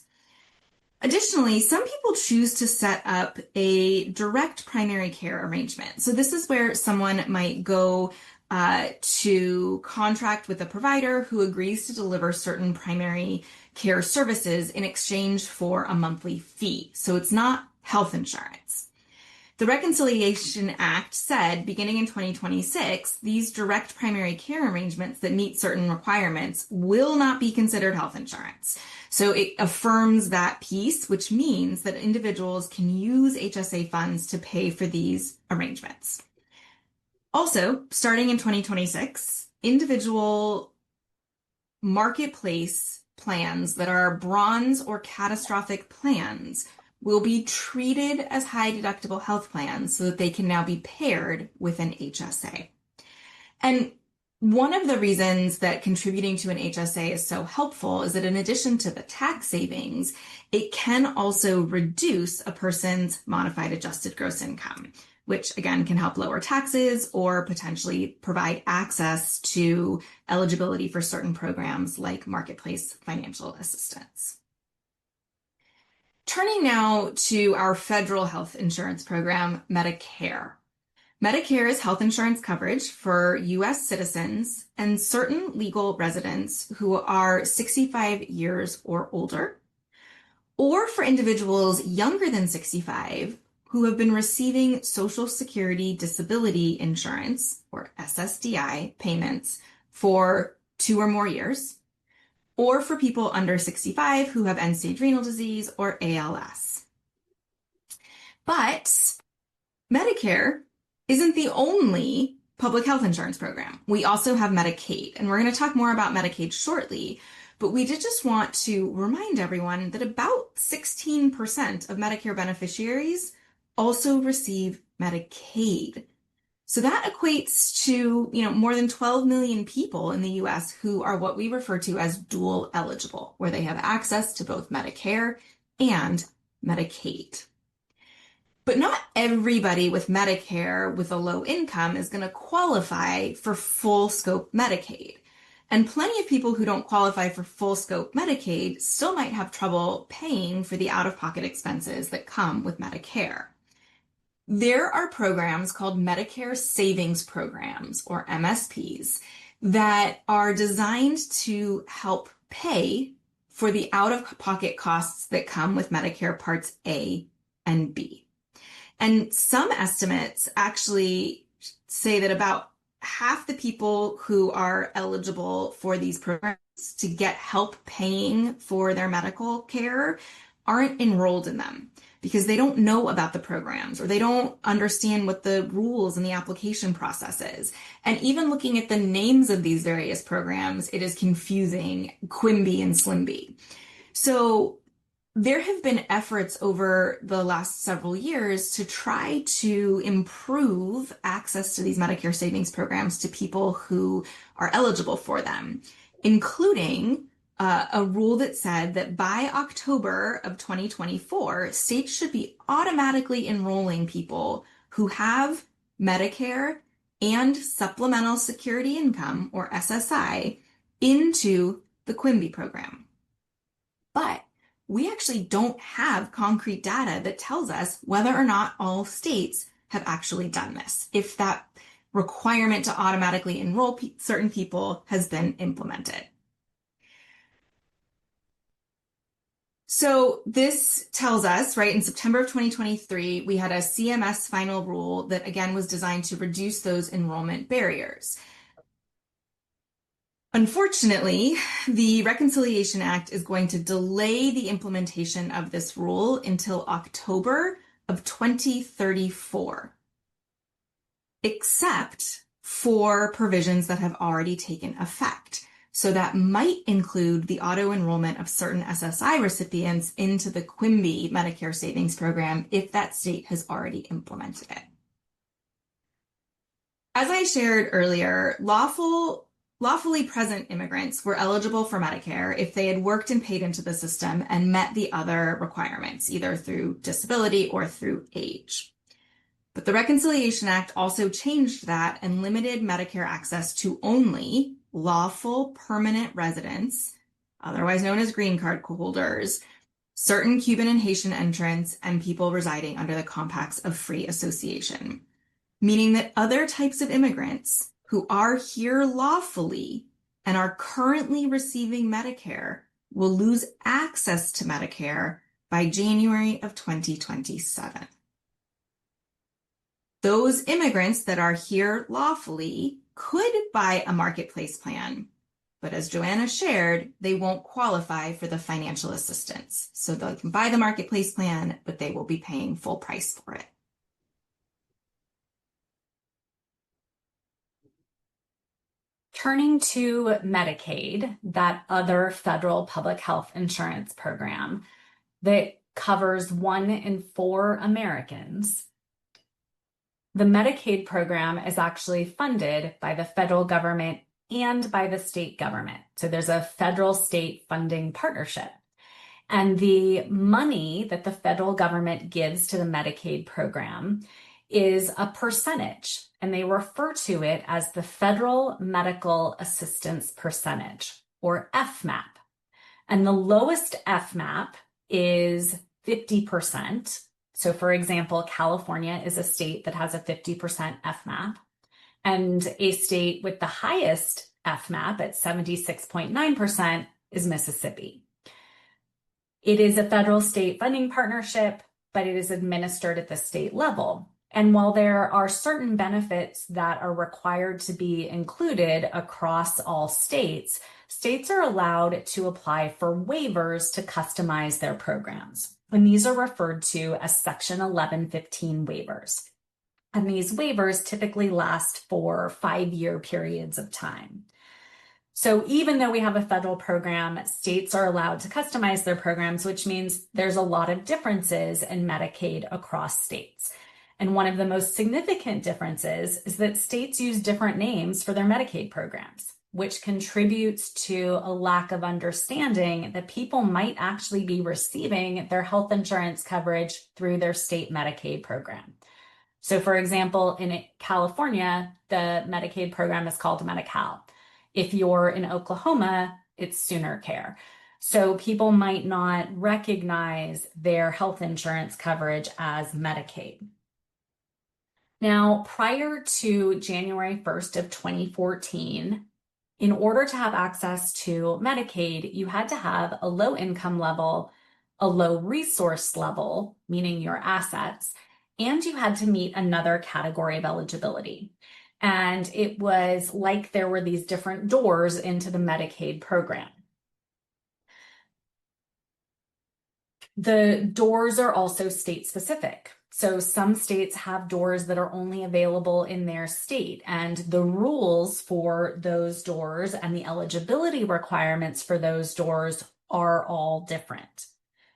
Additionally, some people choose to set up a direct primary care arrangement. So this is where someone might go to contract with a provider who agrees to deliver certain primary care services in exchange for a monthly fee. So it's not health insurance. The Reconciliation Act said, beginning in 2026, these direct primary care arrangements that meet certain requirements will not be considered health insurance. So it affirms that piece, which means that individuals can use HSA funds to pay for these arrangements. Also, starting in 2026, individual marketplace plans that are bronze or catastrophic plans will be treated as high deductible health plans so that they can now be paired with an HSA. And one of the reasons that contributing to an HSA is so helpful is that in addition to the tax savings, it can also reduce a person's modified adjusted gross income, which again can help lower taxes or potentially provide access to eligibility for certain programs like marketplace financial assistance. Turning now to our federal health insurance program, Medicare. Medicare is health insurance coverage for U.S. citizens and certain legal residents who are 65 years or older, or for individuals younger than 65 who have been receiving Social Security Disability Insurance, or SSDI, payments for 2 or more years, or for people under 65 who have end-stage renal disease or ALS. But Medicare isn't the only public health insurance program. We also have Medicaid, and we're going to talk more about Medicaid shortly, but we did just want to remind everyone that about 16% of Medicare beneficiaries also receive Medicaid. So that equates to, more than 12 million people in the US who are what we refer to as dual eligible, where they have access to both Medicare and Medicaid. But not everybody with Medicare with a low income is going to qualify for full scope Medicaid. And plenty of people who don't qualify for full scope Medicaid still might have trouble paying for the out-of-pocket expenses that come with Medicare. There are programs called Medicare Savings Programs, or MSPs, that are designed to help pay for the out-of-pocket costs that come with Medicare Parts A and B. And some estimates actually say that about half the people who are eligible for these programs to get help paying for their medical care aren't enrolled in them because they don't know about the programs or they don't understand what the rules and the application process is. And even looking at the names of these various programs, it is confusing, QIMBY and SLIMBY. So there have been efforts over the last several years to try to improve access to these Medicare savings programs to people who are eligible for them, including a rule that said that by October of 2024, states should be automatically enrolling people who have Medicare and supplemental security income, or SSI, into the Quimby program. But we actually don't have concrete data that tells us whether or not all states have actually done this, if that requirement to automatically enroll certain people has been implemented. So this tells us, right, in September of 2023, we had a CMS final rule that, again, was designed to reduce those enrollment barriers. Unfortunately, the Reconciliation Act is going to delay the implementation of this rule until October of 2034, except for provisions that have already taken effect. So that might include the auto-enrollment of certain SSI recipients into the Quimby Medicare Savings Program if that state has already implemented it. As I shared earlier, lawfully present immigrants were eligible for Medicare if they had worked and paid into the system and met the other requirements, either through disability or through age. But the Reconciliation Act also changed that and limited Medicare access to only lawful permanent residents, otherwise known as green card holders, certain Cuban and Haitian entrants, and people residing under the Compacts of Free Association, meaning that other types of immigrants who are here lawfully and are currently receiving Medicare will lose access to Medicare by January of 2027. Those immigrants that are here lawfully could buy a marketplace plan, but as Joanna shared, they won't qualify for the financial assistance. So they can buy the marketplace plan, but they will be paying full price for it. Turning to Medicaid, that other federal public health insurance program that covers 1 in 4 Americans, the Medicaid program is actually funded by the federal government and by the state government. So there's a federal-state funding partnership. And the money that the federal government gives to the Medicaid program is a percentage, and they refer to it as the Federal Medical Assistance Percentage, or FMAP. And the lowest FMAP is 50%. So for example, California is a state that has a 50% FMAP, and a state with the highest FMAP at 76.9% is Mississippi. It is a federal-state funding partnership, but it is administered at the state level. And while there are certain benefits that are required to be included across all states, states are allowed to apply for waivers to customize their programs. And these are referred to as Section 1115 waivers. And these waivers typically last for 5-year periods of time. So even though we have a federal program, states are allowed to customize their programs, which means there's a lot of differences in Medicaid across states. And one of the most significant differences is that states use different names for their Medicaid programs, which contributes to a lack of understanding that people might actually be receiving their health insurance coverage through their state Medicaid program. So for example, in California, the Medicaid program is called Medi-Cal. If you're in Oklahoma, it's Sooner Care. So people might not recognize their health insurance coverage as Medicaid. Now, prior to January 1st of 2014, in order to have access to Medicaid, you had to have a low income level, a low resource level, meaning your assets, and you had to meet another category of eligibility. And it was like there were these different doors into the Medicaid program. The doors are also state specific. So some states have doors that are only available in their state, and the rules for those doors and the eligibility requirements for those doors are all different.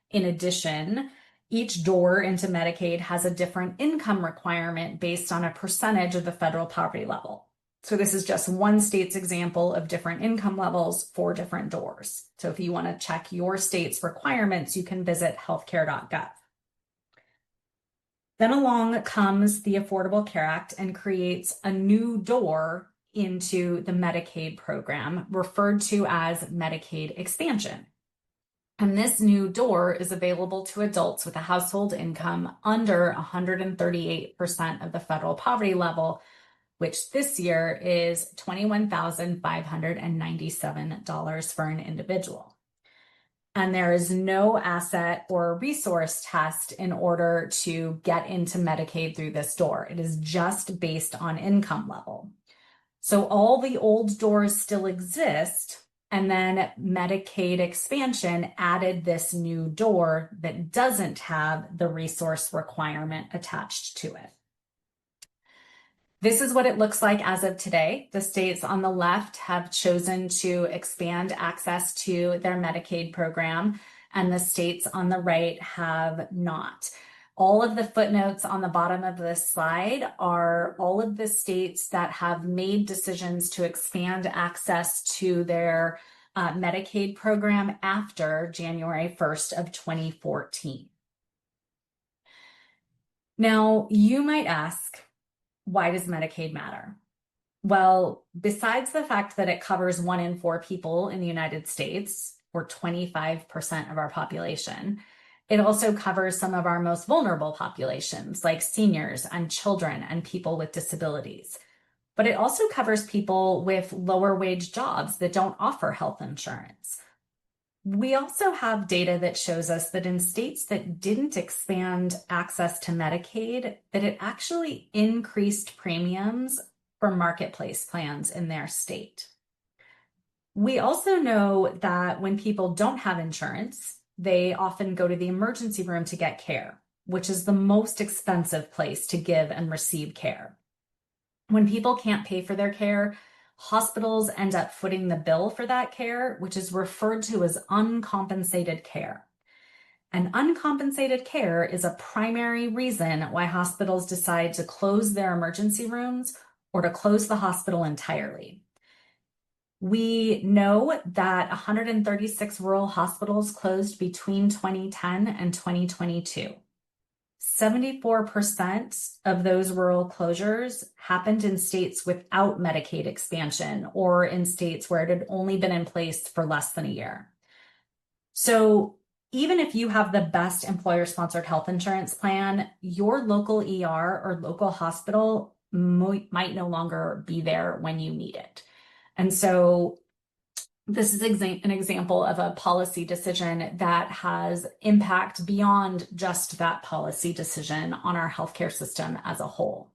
In addition, each door into Medicaid has a different income requirement based on a percentage of the federal poverty level. So this is just one state's example of different income levels for different doors. So if you want to check your state's requirements, you can visit healthcare.gov. Then along comes the Affordable Care Act and creates a new door into the Medicaid program, referred to as Medicaid expansion. And this new door is available to adults with a household income under 138% of the federal poverty level, which this year is $21,597 for an individual. And there is no asset or resource test in order to get into Medicaid through this door. It is just based on income level. So all the old doors still exist, and then Medicaid expansion added this new door that doesn't have the resource requirement attached to it. This is what it looks like as of today. The states on the left have chosen to expand access to their Medicaid program, and the states on the right have not. All of the footnotes on the bottom of this slide are all of the states that have made decisions to expand access to their Medicaid program after January 1st of 2014. Now, you might ask, why does Medicaid matter? Well, besides the fact that it covers 1 in 4 people in the United States, or 25% of our population, it also covers some of our most vulnerable populations, like seniors and children and people with disabilities. But it also covers people with lower wage jobs that don't offer health insurance. We also have data that shows us that in states that didn't expand access to Medicaid, that it actually increased premiums for marketplace plans in their state. We also know that when people don't have insurance, they often go to the emergency room to get care, which is the most expensive place to give and receive care. When people can't pay for their care, hospitals end up footing the bill for that care, which is referred to as uncompensated care. And uncompensated care is a primary reason why hospitals decide to close their emergency rooms or to close the hospital entirely. We know that 136 rural hospitals closed between 2010 and 2022. 74% of those rural closures happened in states without Medicaid expansion or in states where it had only been in place for less than a year. So even if you have the best employer-sponsored health insurance plan, your local ER or local hospital might no longer be there when you need it. And so this is an example of a policy decision that has impact beyond just that policy decision on our healthcare system as a whole.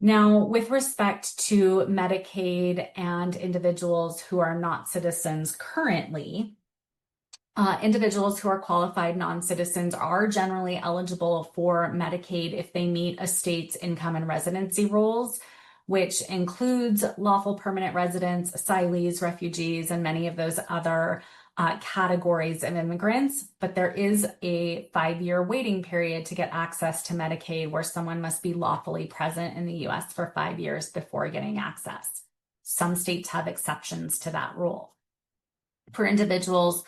Now, with respect to Medicaid and individuals who are not citizens currently, individuals who are qualified non-citizens are generally eligible for Medicaid if they meet a state's income and residency rules, which includes lawful permanent residents, asylees, refugees, and many of those other categories of immigrants. But there is a 5-year waiting period to get access to Medicaid, where someone must be lawfully present in the US for 5 years before getting access. Some states have exceptions to that rule. For individuals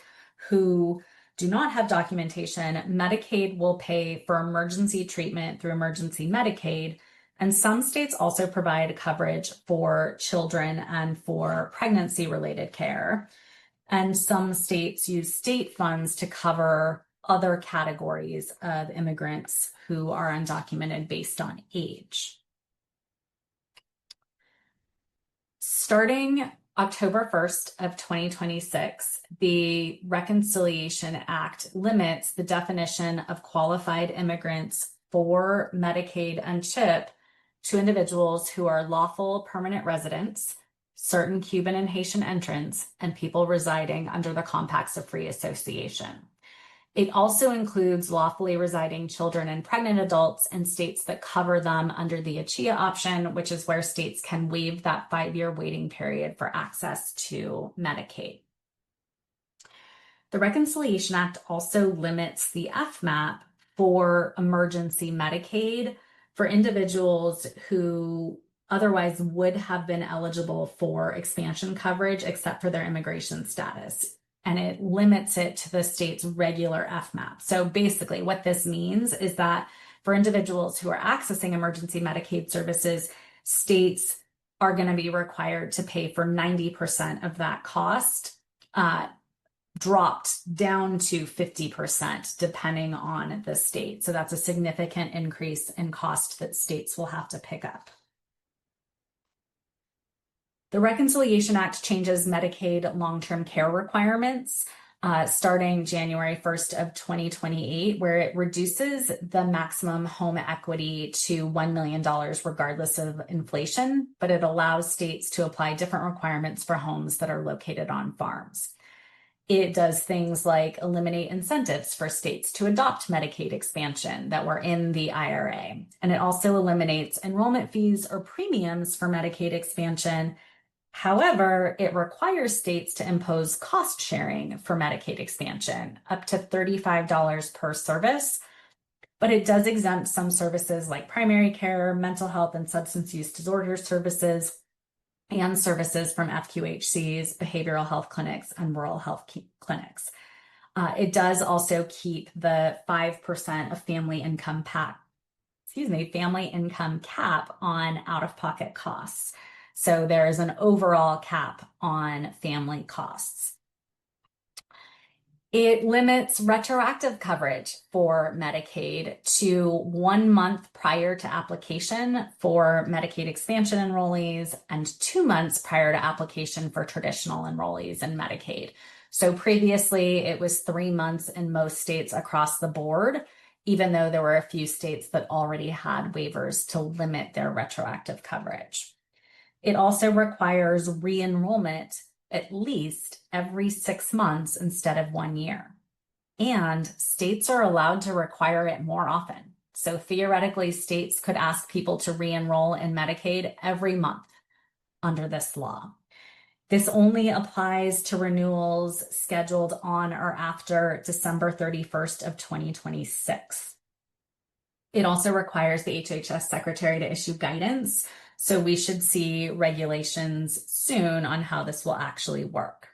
who do not have documentation, Medicaid will pay for emergency treatment through emergency Medicaid. And some states also provide coverage for children and for pregnancy-related care. And some states use state funds to cover other categories of immigrants who are undocumented based on age. Starting October 1st of 2026, the Reconciliation Act limits the definition of qualified immigrants for Medicaid and CHIP to individuals who are lawful permanent residents, certain Cuban and Haitian entrants, and people residing under the Compacts of Free Association. It also includes lawfully residing children and pregnant adults in states that cover them under the ACHIA option, which is where states can waive that 5-year waiting period for access to Medicaid. The Reconciliation Act also limits the FMAP for emergency Medicaid for individuals who otherwise would have been eligible for expansion coverage except for their immigration status. and it limits it to the state's regular FMAP. So basically, what this means is that for individuals who are accessing emergency Medicaid services, states are going to be required to pay for 90% of that cost, dropped down to 50% depending on the state. So that's a significant increase in cost that states will have to pick up. The Reconciliation Act changes Medicaid long-term care requirements starting January 1st of 2028, where it reduces the maximum home equity to $1 million regardless of inflation, but it allows states to apply different requirements for homes that are located on farms. It does things like eliminate incentives for states to adopt Medicaid expansion that were in the IRA. And it also eliminates enrollment fees or premiums for Medicaid expansion. However, it requires states to impose cost sharing for Medicaid expansion, up to $35 per service. But it does exempt some services like primary care, mental health and substance use disorder services, and services from FQHCs, behavioral health clinics, and rural health clinics. It does also keep the 5% of family income cap on out-of-pocket costs. So there is an overall cap on family costs. It limits retroactive coverage for Medicaid to 1 month prior to application for Medicaid expansion enrollees and 2 months prior to application for traditional enrollees in Medicaid. So previously it was 3 months in most states across the board, even though there were a few states that already had waivers to limit their retroactive coverage. It also requires re-enrollment at least every 6 months instead of 1 year. And states are allowed to require it more often. So theoretically, states could ask people to re-enroll in Medicaid every month under this law. This only applies to renewals scheduled on or after December 31st of 2026. It also requires the HHS secretary to issue guidance. So we should see regulations soon on how this will actually work.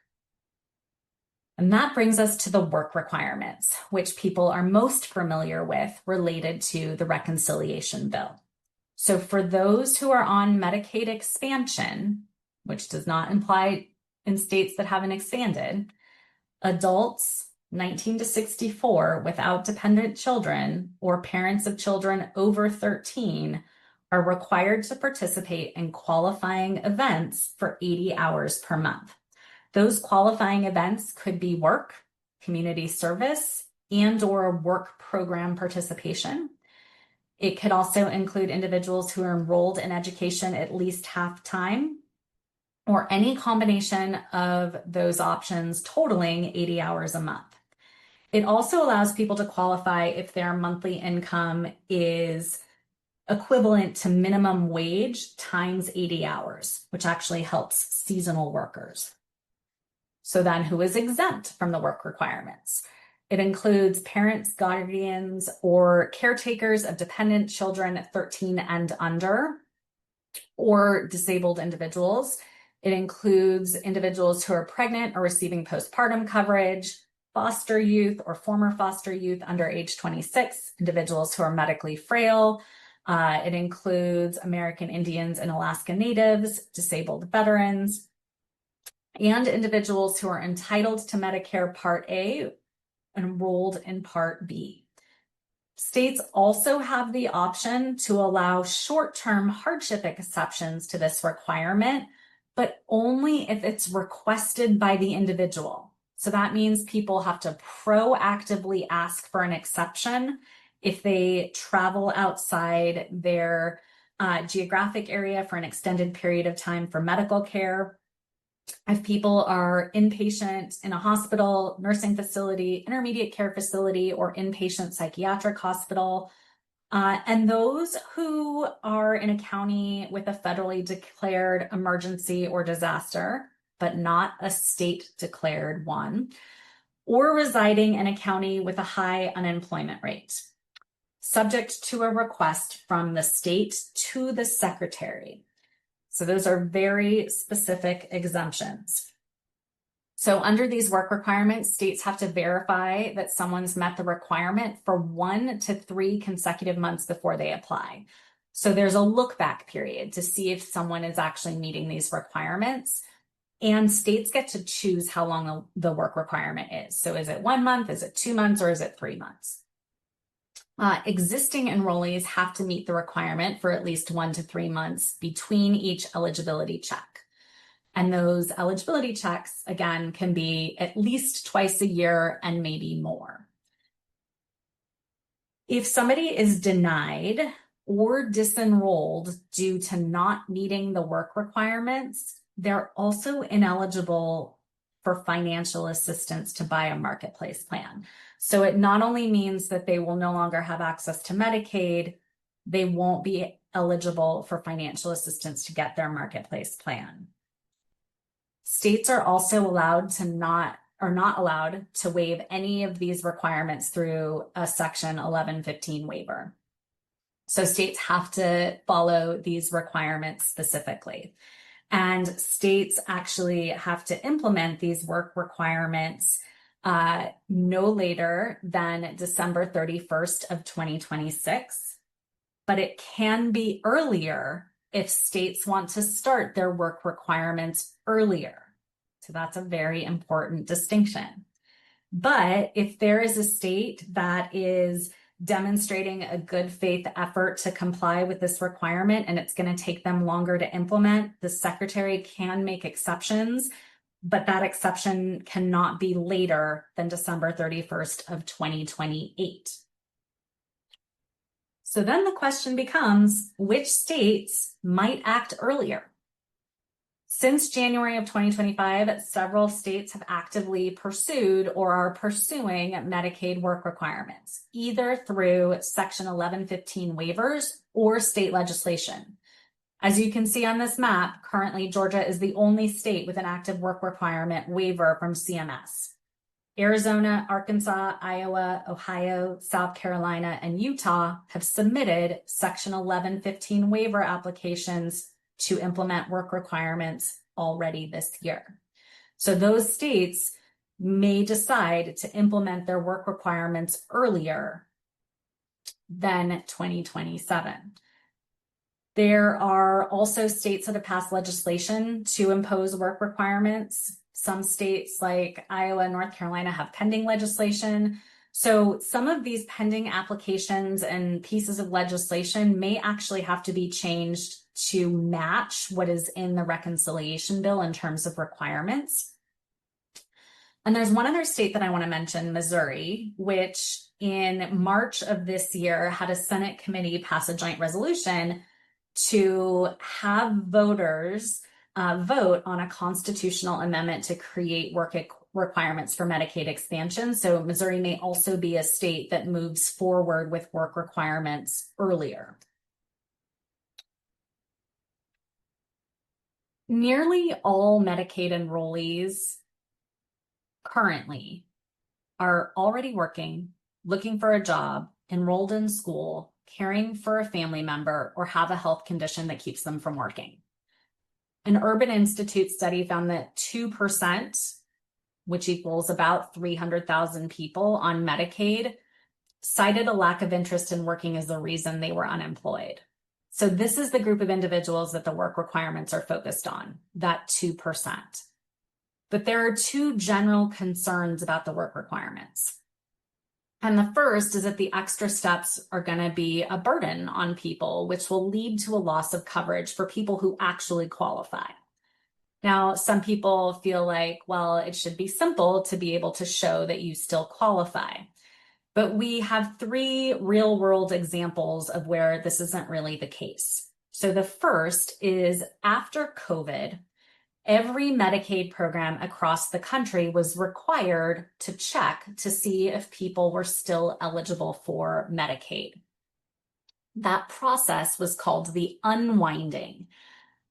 And that brings us to the work requirements, which people are most familiar with related to the reconciliation bill. So for those who are on Medicaid expansion, which does not imply in states that haven't expanded, adults 19 to 64 without dependent children or parents of children over 13 are required to participate in qualifying events for 80 hours per month. Those qualifying events could be work, community service, and/or work program participation. It could also include individuals who are enrolled in education at least half-time, or any combination of those options totaling 80 hours a month. It also allows people to qualify if their monthly income is equivalent to minimum wage times 80 hours, which actually helps seasonal workers. So then who is exempt from the work requirements? It includes parents, guardians, or caretakers of dependent children at 13 and under, or disabled individuals. It includes individuals who are pregnant or receiving postpartum coverage, foster youth or former foster youth under age 26, individuals who are medically frail. It includes American Indians and Alaska Natives, disabled veterans, and individuals who are entitled to Medicare Part A, enrolled in Part B. States also have the option to allow short-term hardship exceptions to this requirement, but only if it's requested by the individual. So that means people have to proactively ask for an exception if they travel outside their geographic area for an extended period of time for medical care. If people are inpatient in a hospital, nursing facility, intermediate care facility, or inpatient psychiatric hospital, and those who are in a county with a federally declared emergency or disaster, but not a state declared one, or residing in a county with a high unemployment rate, subject to a request from the state to the secretary. So those are very specific exemptions. So under these work requirements, states have to verify that someone's met the requirement for 1 to 3 consecutive months before they apply. So there's a look back period to see if someone is actually meeting these requirements. And states get to choose how long the work requirement is. So is it 1 month, is it 2 months, or is it 3 months? Existing enrollees have to meet the requirement for at least 1 to 3 months between each eligibility check. And those eligibility checks, again, can be at least twice a year and maybe more. If somebody is denied or disenrolled due to not meeting the work requirements, they're also ineligible for financial assistance to buy a marketplace plan. So it not only means that they will no longer have access to Medicaid, they won't be eligible for financial assistance to get their marketplace plan. States are also not allowed to waive any of these requirements through a Section 1115 waiver. So states have to follow these requirements specifically. And states actually have to implement these work requirements no later than December 31st of 2026. But it can be earlier if states want to start their work requirements earlier. So that's a very important distinction. But if there is a state that is demonstrating a good faith effort to comply with this requirement and it's going to take them longer to implement, the secretary can make exceptions, but that exception cannot be later than December 31st of 2028. So then the question becomes, which states might act earlier? Since January of 2025, several states have actively pursued or are pursuing Medicaid work requirements, either through Section 1115 waivers or state legislation. As you can see on this map, currently Georgia is the only state with an active work requirement waiver from CMS. Arizona, Arkansas, Iowa, Ohio, South Carolina, and Utah have submitted Section 1115 waiver applications to implement work requirements already this year. So those states may decide to implement their work requirements earlier than 2027. There are also states that have passed legislation to impose work requirements. Some states like Iowa and North Carolina have pending legislation. So some of these pending applications and pieces of legislation may actually have to be changed to match what is in the reconciliation bill in terms of requirements. And there's one other state that I want to mention, Missouri, which in March of this year had a Senate committee pass a joint resolution to have voters vote on a constitutional amendment to create work requirements for Medicaid expansion. So Missouri may also be a state that moves forward with work requirements earlier. Nearly all Medicaid enrollees currently are already working, looking for a job, enrolled in school, caring for a family member, or have a health condition that keeps them from working. An Urban Institute study found that 2%, which equals about 300,000 people on Medicaid, cited a lack of interest in working as the reason they were unemployed. So this is the group of individuals that the work requirements are focused on, that 2%. But there are two general concerns about the work requirements. And the first is that the extra steps are going to be a burden on people, which will lead to a loss of coverage for people who actually qualify. Now, some people feel like, well, it should be simple to be able to show that you still qualify. But we have 3 real-world examples of where this isn't really the case. So the first is after COVID, every Medicaid program across the country was required to check to see if people were still eligible for Medicaid. That process was called the unwinding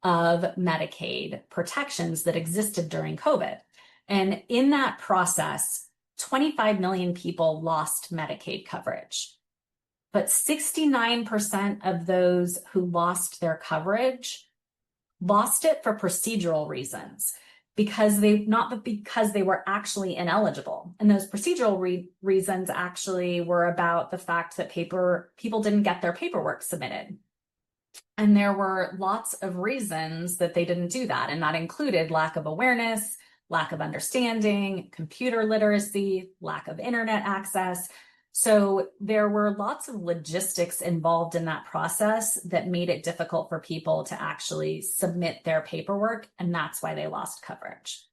of Medicaid protections that existed during COVID. And in that process, 25 million people lost Medicaid coverage. But 69% of those who lost their coverage lost it for procedural reasons. because they were actually ineligible. And those procedural reasons actually were about the fact that people didn't get their paperwork submitted. And there were lots of reasons that they didn't do that. And that included lack of awareness, lack of understanding, computer literacy, lack of internet access. So there were lots of logistics involved in that process that made it difficult for people to actually submit their paperwork, and that's why they lost coverage.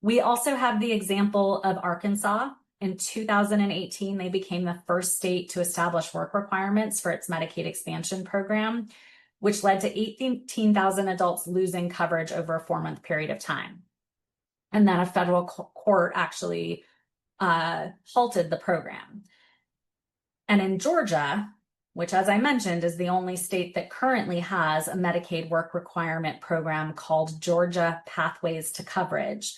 We also have the example of Arkansas. In 2018, they became the first state to establish work requirements for its Medicaid expansion program, which led to 18,000 adults losing coverage over a 4-month period of time. And then a federal court actually halted the program. And in Georgia, which, as I mentioned, is the only state that currently has a Medicaid work requirement program called Georgia Pathways to Coverage,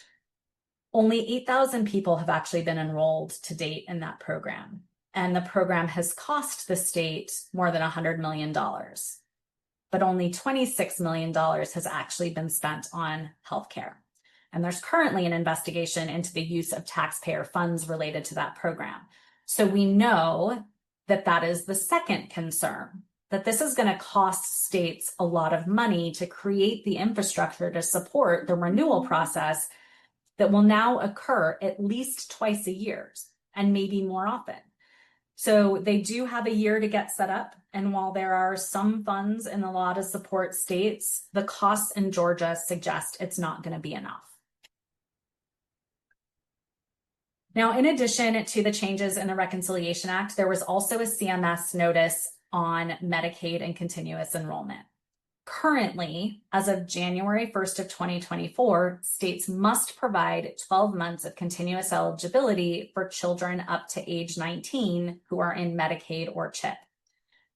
only 8,000 people have actually been enrolled to date in that program. And the program has cost the state more than $100 million. But only $26 million has actually been spent on healthcare. And there's currently an investigation into the use of taxpayer funds related to that program. So we know that that is the second concern, that this is going to cost states a lot of money to create the infrastructure to support the renewal process that will now occur at least twice a year and maybe more often. So they do have a year to get set up. And while there are some funds in the law to support states, the costs in Georgia suggest it's not going to be enough. Now, in addition to the changes in the Reconciliation Act, there was also a CMS notice on Medicaid and continuous enrollment. Currently, as of January 1st of 2024, states must provide 12 months of continuous eligibility for children up to age 19 who are in Medicaid or CHIP.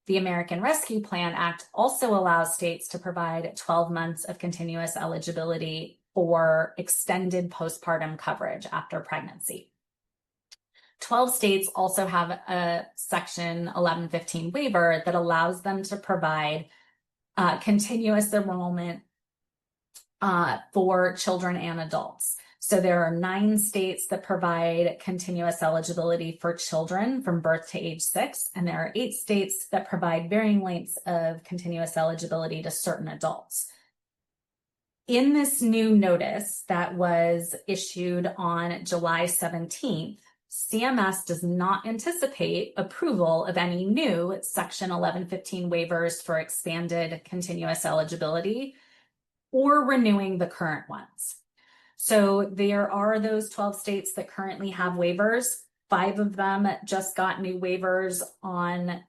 The American Rescue Plan Act also allows states to provide 12 months of continuous eligibility for extended postpartum coverage after pregnancy. 12 states also have a Section 1115 waiver that allows them to provide continuous enrollment for children and adults. So there are 9 states that provide continuous eligibility for children from birth to age 6, and there are 8 states that provide varying lengths of continuous eligibility to certain adults. In this new notice that was issued on July 17th, CMS does not anticipate approval of any new Section 1115 waivers for expanded continuous eligibility or renewing the current ones. So there are those 12 states that currently have waivers. 5 of them just got new waivers on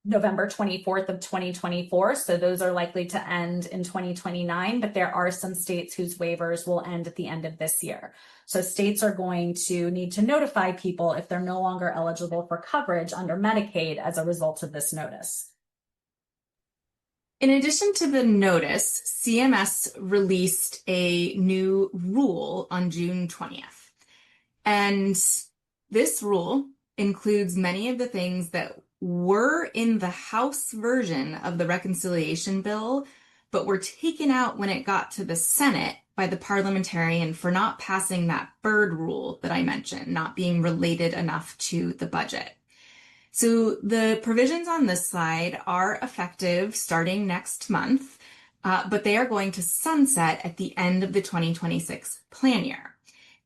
November 24th of 2024. So those are likely to end in 2029, but there are some states whose waivers will end at the end of this year. So states are going to need to notify people if they're no longer eligible for coverage under Medicaid as a result of this notice. In addition to the notice, CMS released a new rule on June 20th. And this rule includes many of the things that were in the House version of the reconciliation bill, but were taken out when it got to the Senate by the parliamentarian for not passing that Byrd rule that I mentioned, not being related enough to the budget. So the provisions on this slide are effective starting next month, but they are going to sunset at the end of the 2026 plan year.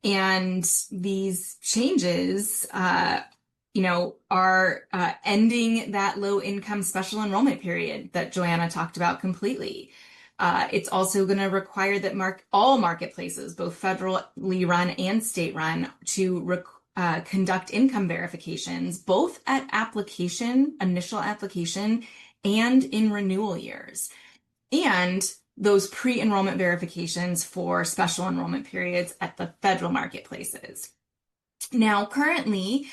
And these changes are ending that low income special enrollment period that Joanna talked about completely. It's also going to require that all marketplaces, both federally run and state run, to conduct income verifications, both at initial application, and in renewal years. And those pre-enrollment verifications for special enrollment periods at the federal marketplaces. Now, currently,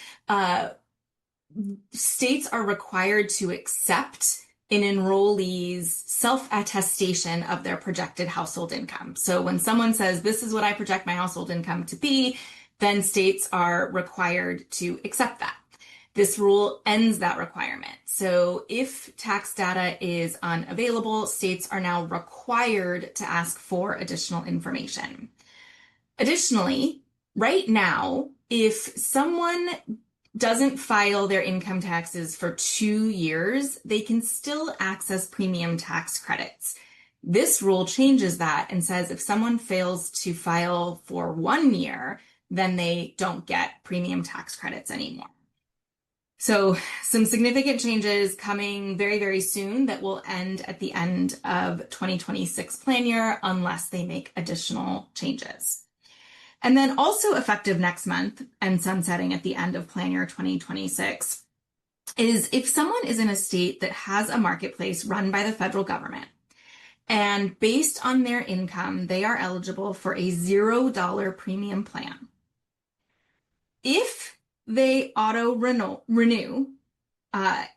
states are required to accept an enrollee's self-attestation of their projected household income. So when someone says, this is what I project my household income to be, then states are required to accept that. This rule ends that requirement. So if tax data is unavailable, states are now required to ask for additional information. Additionally, right now, if someone doesn't file their income taxes for 2 years, they can still access premium tax credits. This rule changes that and says if someone fails to file for 1 year, then they don't get premium tax credits anymore. So some significant changes coming very, very soon that will end at the end of 2026 plan year unless they make additional changes. And then also effective next month and sunsetting at the end of plan year 2026 is if someone is in a state that has a marketplace run by the federal government and based on their income, they are eligible for a $0 premium plan. If they auto renew, and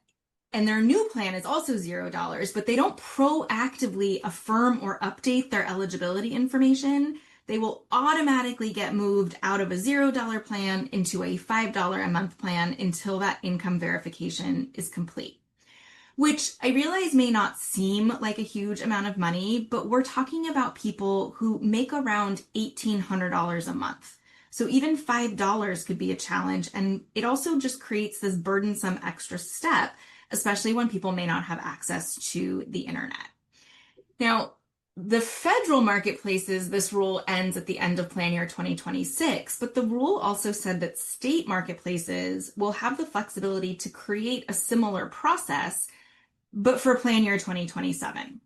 their new plan is also $0, but they don't proactively affirm or update their eligibility information, they will automatically get moved out of a $0 plan into a $5 a month plan until that income verification is complete. Which I realize may not seem like a huge amount of money, but we're talking about people who make around $1,800 a month. So even $5 could be a challenge, and it also just creates this burdensome extra step, especially when people may not have access to the internet. Now, the federal marketplaces, this rule ends at the end of plan year 2026, but the rule also said that state marketplaces will have the flexibility to create a similar process, but for plan year 2027,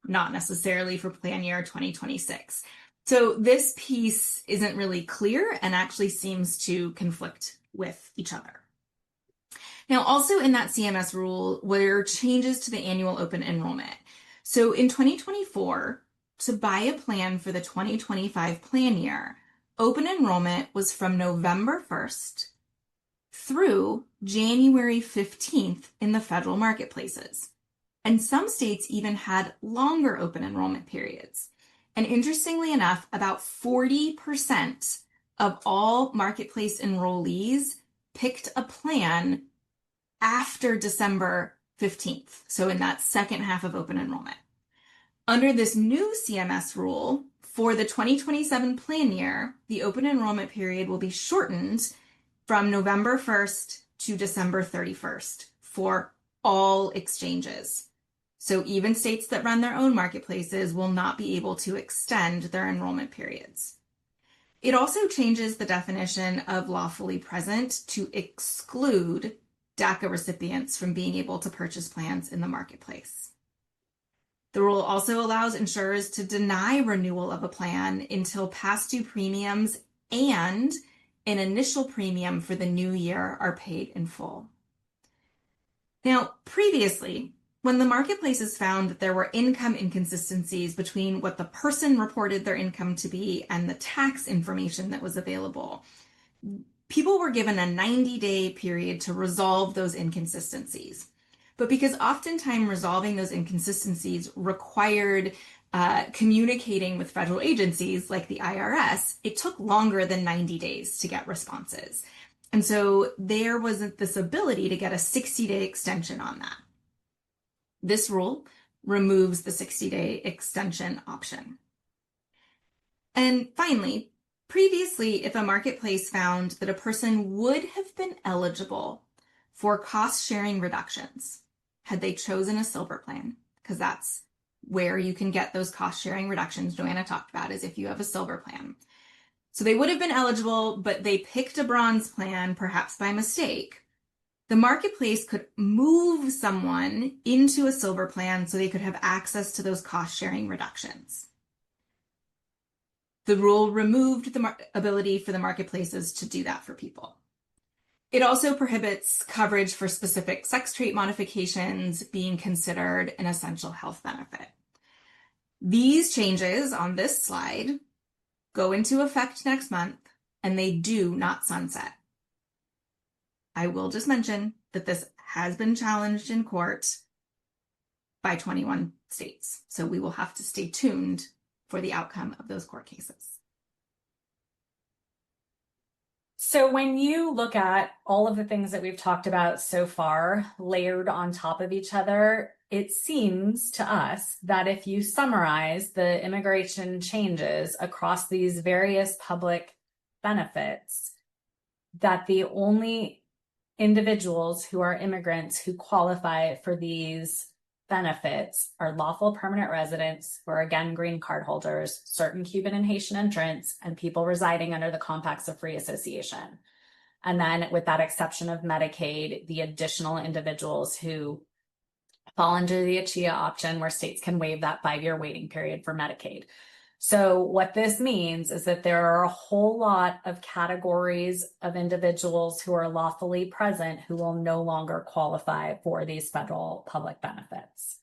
not necessarily for plan year 2026. So this piece isn't really clear and actually seems to conflict with each other. Now, also in that CMS rule were changes to the annual open enrollment. So in 2024, to buy a plan for the 2025 plan year, open enrollment was from November 1st through January 15th in the federal marketplaces. And some states even had longer open enrollment periods. And interestingly enough, about 40% of all marketplace enrollees picked a plan after December 15th, so in that second half of open enrollment. Under this new CMS rule, for the 2027 plan year, the open enrollment period will be shortened from November 1st to December 31st for all exchanges. So even states that run their own marketplaces will not be able to extend their enrollment periods. It also changes the definition of lawfully present to exclude DACA recipients from being able to purchase plans in the marketplace. The rule also allows insurers to deny renewal of a plan until past due premiums and an initial premium for the new year are paid in full. Now, previously, when the marketplaces found that there were income inconsistencies between what the person reported their income to be and the tax information that was available, people were given a 90-day period to resolve those inconsistencies. But because oftentimes resolving those inconsistencies required communicating with federal agencies like the IRS, it took longer than 90 days to get responses. And so there wasn't this ability to get a 60-day extension on that. This rule removes the 60-day extension option. And finally, previously, if a marketplace found that a person would have been eligible for cost-sharing reductions had they chosen a silver plan, because that's where you can get those cost-sharing reductions Joanna talked about, is if you have a silver plan. So they would have been eligible, but they picked a bronze plan, perhaps by mistake. The marketplace could move someone into a silver plan so they could have access to those cost-sharing reductions. The rule removed the ability for the marketplaces to do that for people. It also prohibits coverage for specific sex trait modifications being considered an essential health benefit. These changes on this slide go into effect next month, and they do not sunset. I will just mention that this has been challenged in court by 21 states, so we will have to stay tuned for the outcome of those court cases. So when you look at all of the things that we've talked about so far, layered on top of each other, it seems to us that if you summarize the immigration changes across these various public benefits, that the only individuals who are immigrants who qualify for these benefits are lawful permanent residents, who are again green card holders, certain Cuban and Haitian entrants, and people residing under the compacts of free association. And then, with that exception of Medicaid, the additional individuals who fall under the ACHIA option, where states can waive that 5-year waiting period for Medicaid. So what this means is that there are a whole lot of categories of individuals who are lawfully present who will no longer qualify for these federal public benefits.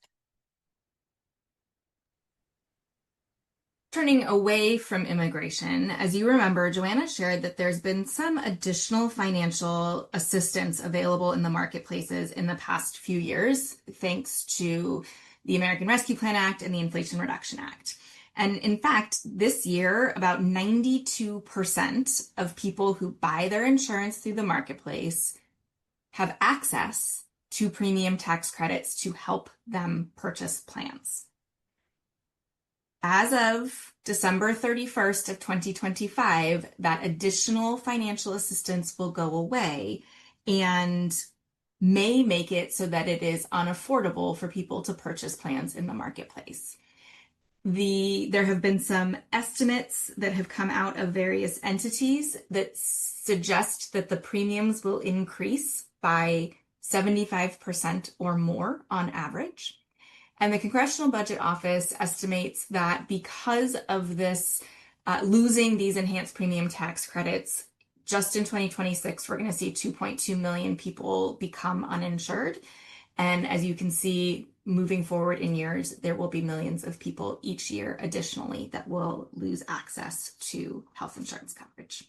Turning away from immigration, as you remember, Joanna shared that there's been some additional financial assistance available in the marketplaces in the past few years, thanks to the American Rescue Plan Act and the Inflation Reduction Act. And in fact, this year, about 92% of people who buy their insurance through the marketplace have access to premium tax credits to help them purchase plans. As of December 31st of 2025, that additional financial assistance will go away and may make it so that it is unaffordable for people to purchase plans in the marketplace. There have been some estimates that have come out of various entities that suggest that the premiums will increase by 75% or more on average. And the Congressional Budget Office estimates that because of this, losing these enhanced premium tax credits, just in 2026, we're going to see 2.2 million people become uninsured. And as you can see, moving forward in years, there will be millions of people each year additionally that will lose access to health insurance coverage.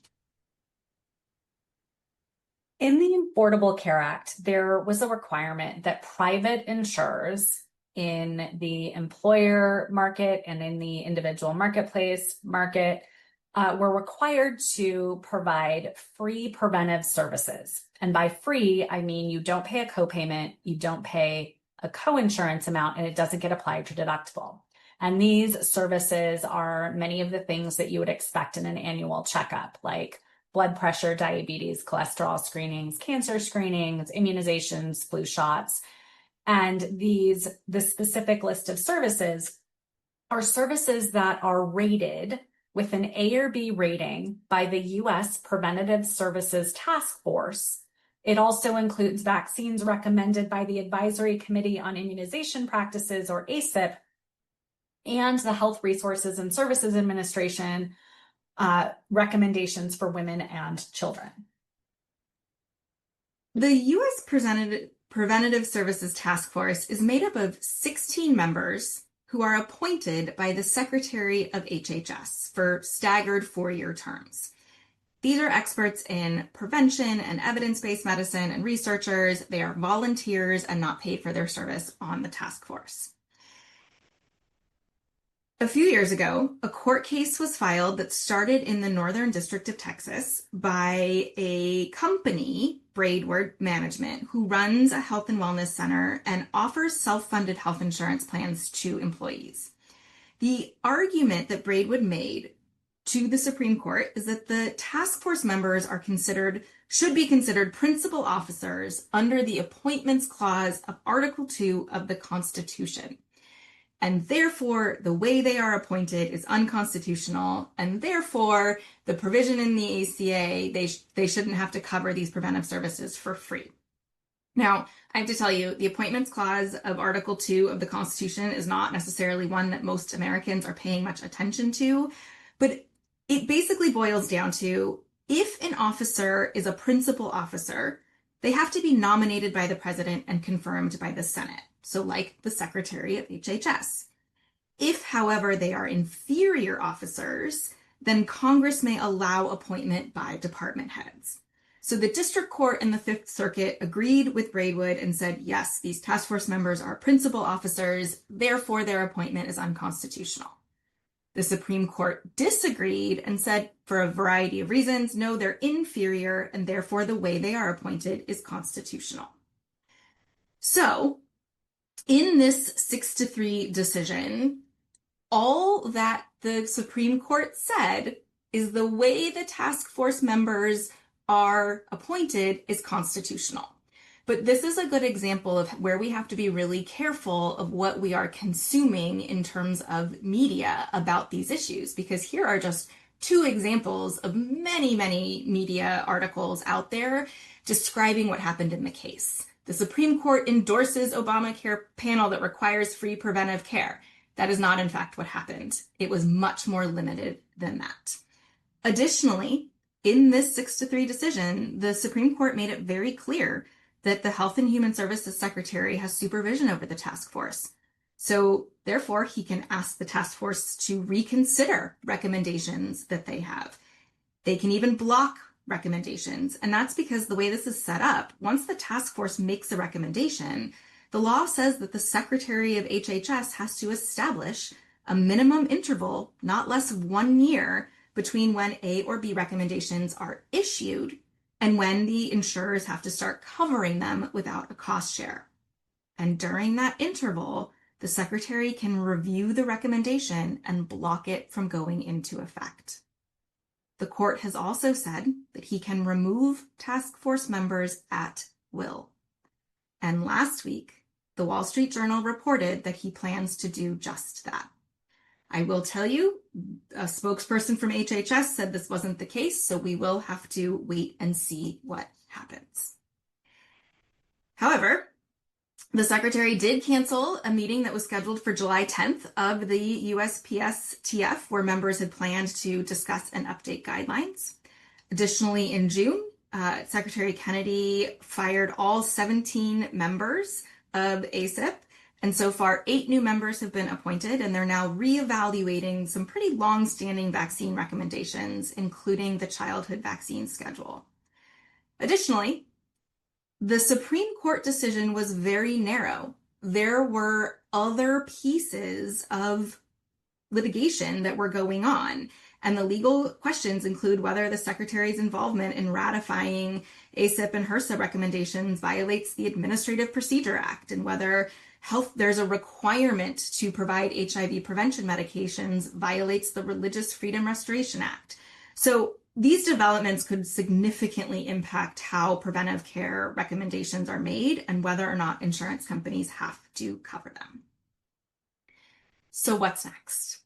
In the Affordable Care Act, there was a requirement that private insurers in the employer market and in the individual marketplace market were required to provide free preventive services. And by free, I mean you don't pay a copayment, you don't pay a coinsurance amount, and it doesn't get applied to deductible. And these services are many of the things that you would expect in an annual checkup, like blood pressure, diabetes, cholesterol screenings, cancer screenings, immunizations, flu shots. And the specific list of services are services that are rated with an A or B rating by the U.S. Preventative Services Task Force. It also includes vaccines recommended by the Advisory Committee on Immunization Practices, or ACIP, and the Health Resources and Services Administration recommendations for women and children. The U.S. Preventative Services Task Force is made up of 16 members who are appointed by the Secretary of HHS for staggered 4-year terms. These are experts in prevention and evidence-based medicine and researchers. They are volunteers and not paid for their service on the task force. A few years ago, a court case was filed that started in the Northern District of Texas by a company, Braidwood Management, who runs a health and wellness center and offers self-funded health insurance plans to employees. The argument that Braidwood made to the Supreme Court is that the task force members should be considered principal officers under the Appointments Clause of Article 2 of the Constitution. And therefore, the way they are appointed is unconstitutional, and therefore, the provision in the ACA, they shouldn't have to cover these preventive services for free. Now, I have to tell you, the Appointments Clause of Article 2 of the Constitution is not necessarily one that most Americans are paying much attention to, but it basically boils down to, if an officer is a principal officer, they have to be nominated by the president and confirmed by the Senate. So like the Secretary of HHS. If, however, they are inferior officers, then Congress may allow appointment by department heads. So the district court and the Fifth Circuit agreed with Braidwood and said, yes, these task force members are principal officers, therefore their appointment is unconstitutional. The Supreme Court disagreed and said, for a variety of reasons, no, they're inferior, and therefore the way they are appointed is constitutional. So In this 6-3 decision, all that the Supreme Court said is the way the task force members are appointed is constitutional. But this is a good example of where we have to be really careful of what we are consuming in terms of media about these issues, because here are just two examples of many, many media articles out there describing what happened in the case. The Supreme Court endorses Obamacare panel that requires free preventive care. That is not, in fact, what happened. It was much more limited than that. Additionally, in this 6-3 decision, the Supreme Court made it very clear that the Health and Human Services Secretary has supervision over the task force. So therefore, he can ask the task force to reconsider recommendations that they have. They can even block recommendations. And that's because the way this is set up, once the task force makes a recommendation, the law says that the Secretary of HHS has to establish a minimum interval, not less of 1 year, between when A or B recommendations are issued and when the insurers have to start covering them without a cost share. And during that interval, the Secretary can review the recommendation and block it from going into effect. The court has also said that he can remove task force members at will. And last week, the Wall Street Journal reported that he plans to do just that. I will tell you, a spokesperson from HHS said this wasn't the case, so we will have to wait and see what happens. However, the Secretary did cancel a meeting that was scheduled for July 10th of the USPSTF, where members had planned to discuss and update guidelines. Additionally, in June, Secretary Kennedy fired all 17 members of ACIP, and so far 8 new members have been appointed, and they're now reevaluating some pretty long-standing vaccine recommendations, including the childhood vaccine schedule. Additionally, the Supreme Court decision was very narrow. There were other pieces of litigation that were going on, and the legal questions include whether the Secretary's involvement in ratifying ACIP and HRSA recommendations violates the Administrative Procedure Act, and whether there's a requirement to provide HIV prevention medications violates the Religious Freedom Restoration Act. So these developments could significantly impact how preventive care recommendations are made and whether or not insurance companies have to cover them. So what's next?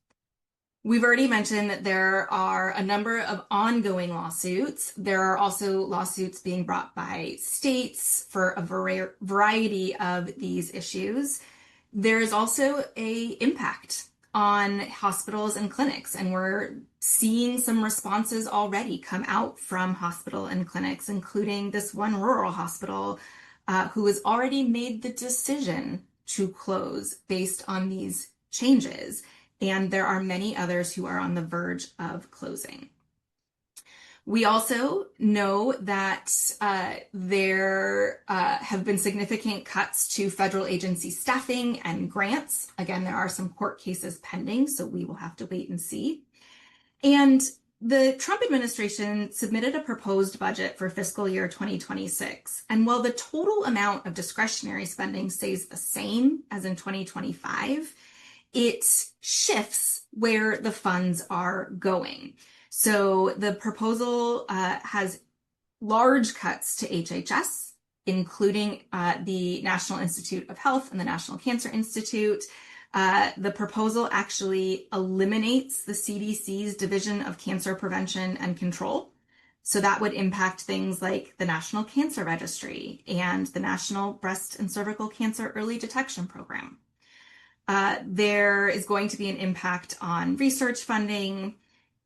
We've already mentioned that there are a number of ongoing lawsuits. There are also lawsuits being brought by states for a variety of these issues. There's also an impact on hospitals and clinics, and we're seeing some responses already come out from hospital and clinics, including this one rural hospital who has already made the decision to close based on these changes. And there are many others who are on the verge of closing. We also know that there have been significant cuts to federal agency staffing and grants. Again, there are some court cases pending, so we will have to wait and see. And the Trump administration submitted a proposed budget for fiscal year 2026. And while the total amount of discretionary spending stays the same as in 2025, it shifts where the funds are going. So the proposal has large cuts to HHS, including the National Institute of Health and the National Cancer Institute. The proposal actually eliminates the CDC's Division of Cancer Prevention and Control. So that would impact things like the National Cancer Registry and the National Breast and Cervical Cancer Early Detection Program. There is going to be an impact on research funding.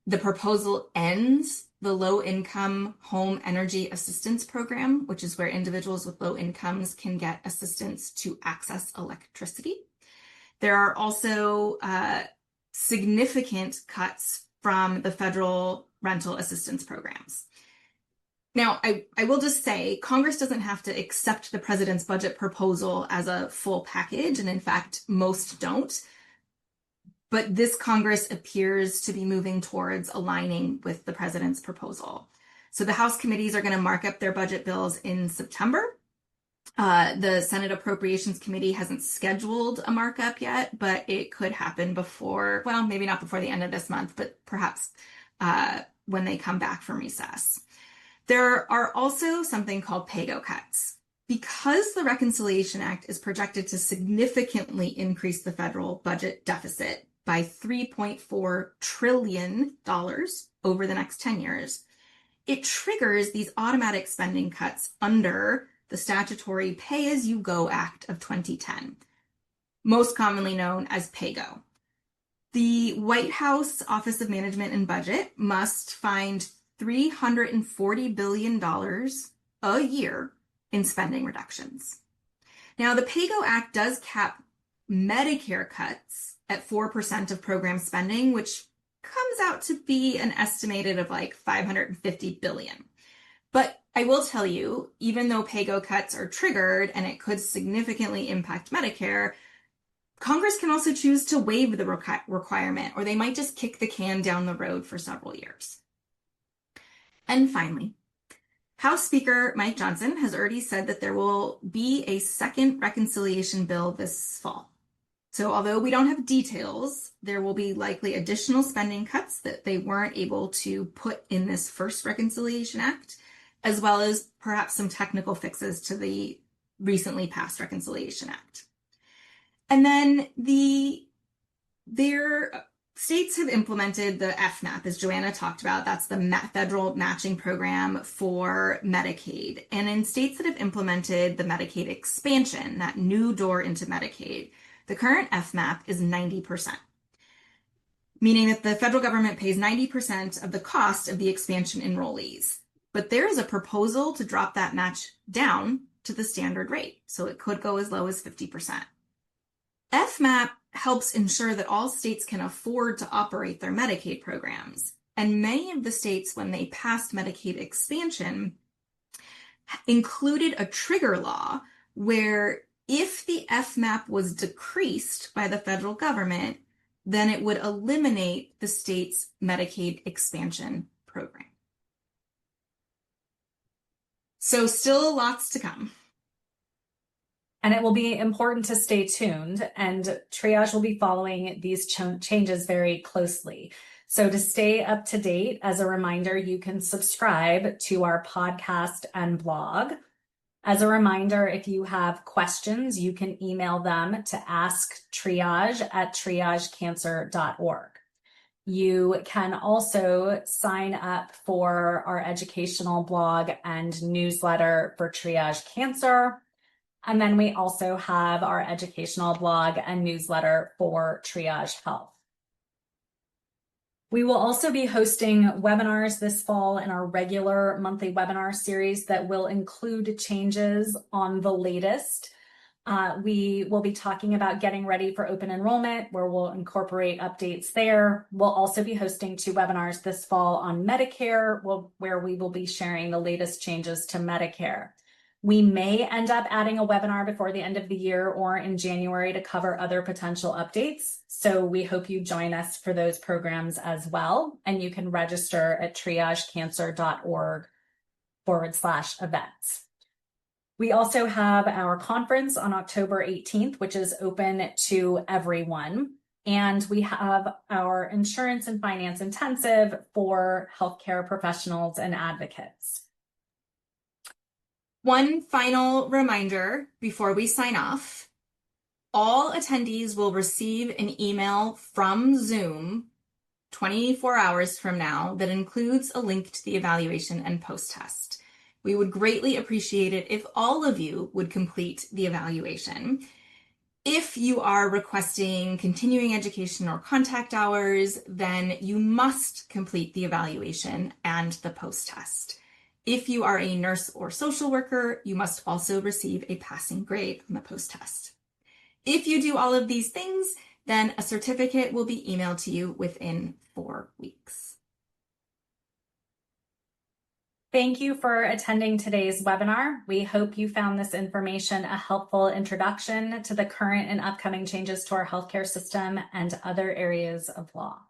The proposal ends the low-income home energy assistance program, which is where individuals with low incomes can get assistance to access electricity. There are also significant cuts from the federal rental assistance programs. Now, I will just say Congress doesn't have to accept the president's budget proposal as a full package, and in fact, most don't. But this Congress appears to be moving towards aligning with the president's proposal. So the House committees are going to mark up their budget bills in September. The Senate Appropriations Committee hasn't scheduled a markup yet, but it could happen before, well, maybe not before the end of this month, but perhaps when they come back from recess. There are also something called PAYGO cuts. Because the Reconciliation Act is projected to significantly increase the federal budget deficit by $3.4 trillion over the next 10 years, it triggers these automatic spending cuts under the statutory Pay-as-You-Go Act of 2010, most commonly known as PAYGO. The White House Office of Management and Budget must find $340 billion a year in spending reductions. Now, the PAYGO Act does cap Medicare cuts at 4% of program spending, which comes out to be an estimated of like $550 billion. But I will tell you, even though PAYGO cuts are triggered and it could significantly impact Medicare, Congress can also choose to waive the requirement, or they might just kick the can down the road for several years. And finally, House Speaker Mike Johnson has already said that there will be a second reconciliation bill this fall. So although we don't have details, there will be likely additional spending cuts that they weren't able to put in this first Reconciliation Act, as well as perhaps some technical fixes to the recently passed Reconciliation Act. And then their states have implemented the FMAP, as Joanna talked about. That's the federal matching program for Medicaid. And in states that have implemented the Medicaid expansion, that new door into Medicaid, the current FMAP is 90%, meaning that the federal government pays 90% of the cost of the expansion enrollees. But there is a proposal to drop that match down to the standard rate, so it could go as low as 50%. FMAP helps ensure that all states can afford to operate their Medicaid programs. And many of the states, when they passed Medicaid expansion, included a trigger law where if the FMAP was decreased by the federal government, then it would eliminate the state's Medicaid expansion program. So still lots to come. And it will be important to stay tuned, and Triage will be following these changes very closely. So to stay up to date, as a reminder, you can subscribe to our podcast and blog. As a reminder, if you have questions, you can email them to asktriage@triagecancer.org. You can also sign up for our educational blog and newsletter for Triage Cancer. And then we also have our educational blog and newsletter for Triage Health. We will also be hosting webinars this fall in our regular monthly webinar series that will include changes on the latest. We will be talking about getting ready for open enrollment, where we'll incorporate updates there. We'll also be hosting 2 webinars this fall on Medicare, where we will be sharing the latest changes to Medicare. We may end up adding a webinar before the end of the year or in January to cover other potential updates. So we hope you join us for those programs as well. And you can register at triagecancer.org/events. We also have our conference on October 18th, which is open to everyone. And we have our insurance and finance intensive for healthcare professionals and advocates. One final reminder before we sign off. All attendees will receive an email from Zoom 24 hours from now that includes a link to the evaluation and post-test. We would greatly appreciate it if all of you would complete the evaluation. If you are requesting continuing education or contact hours, then you must complete the evaluation and the post-test. If you are a nurse or social worker, you must also receive a passing grade on the post-test. If you do all of these things, then a certificate will be emailed to you within 4 weeks. Thank you for attending today's webinar. We hope you found this information a helpful introduction to the current and upcoming changes to our healthcare system and other areas of law.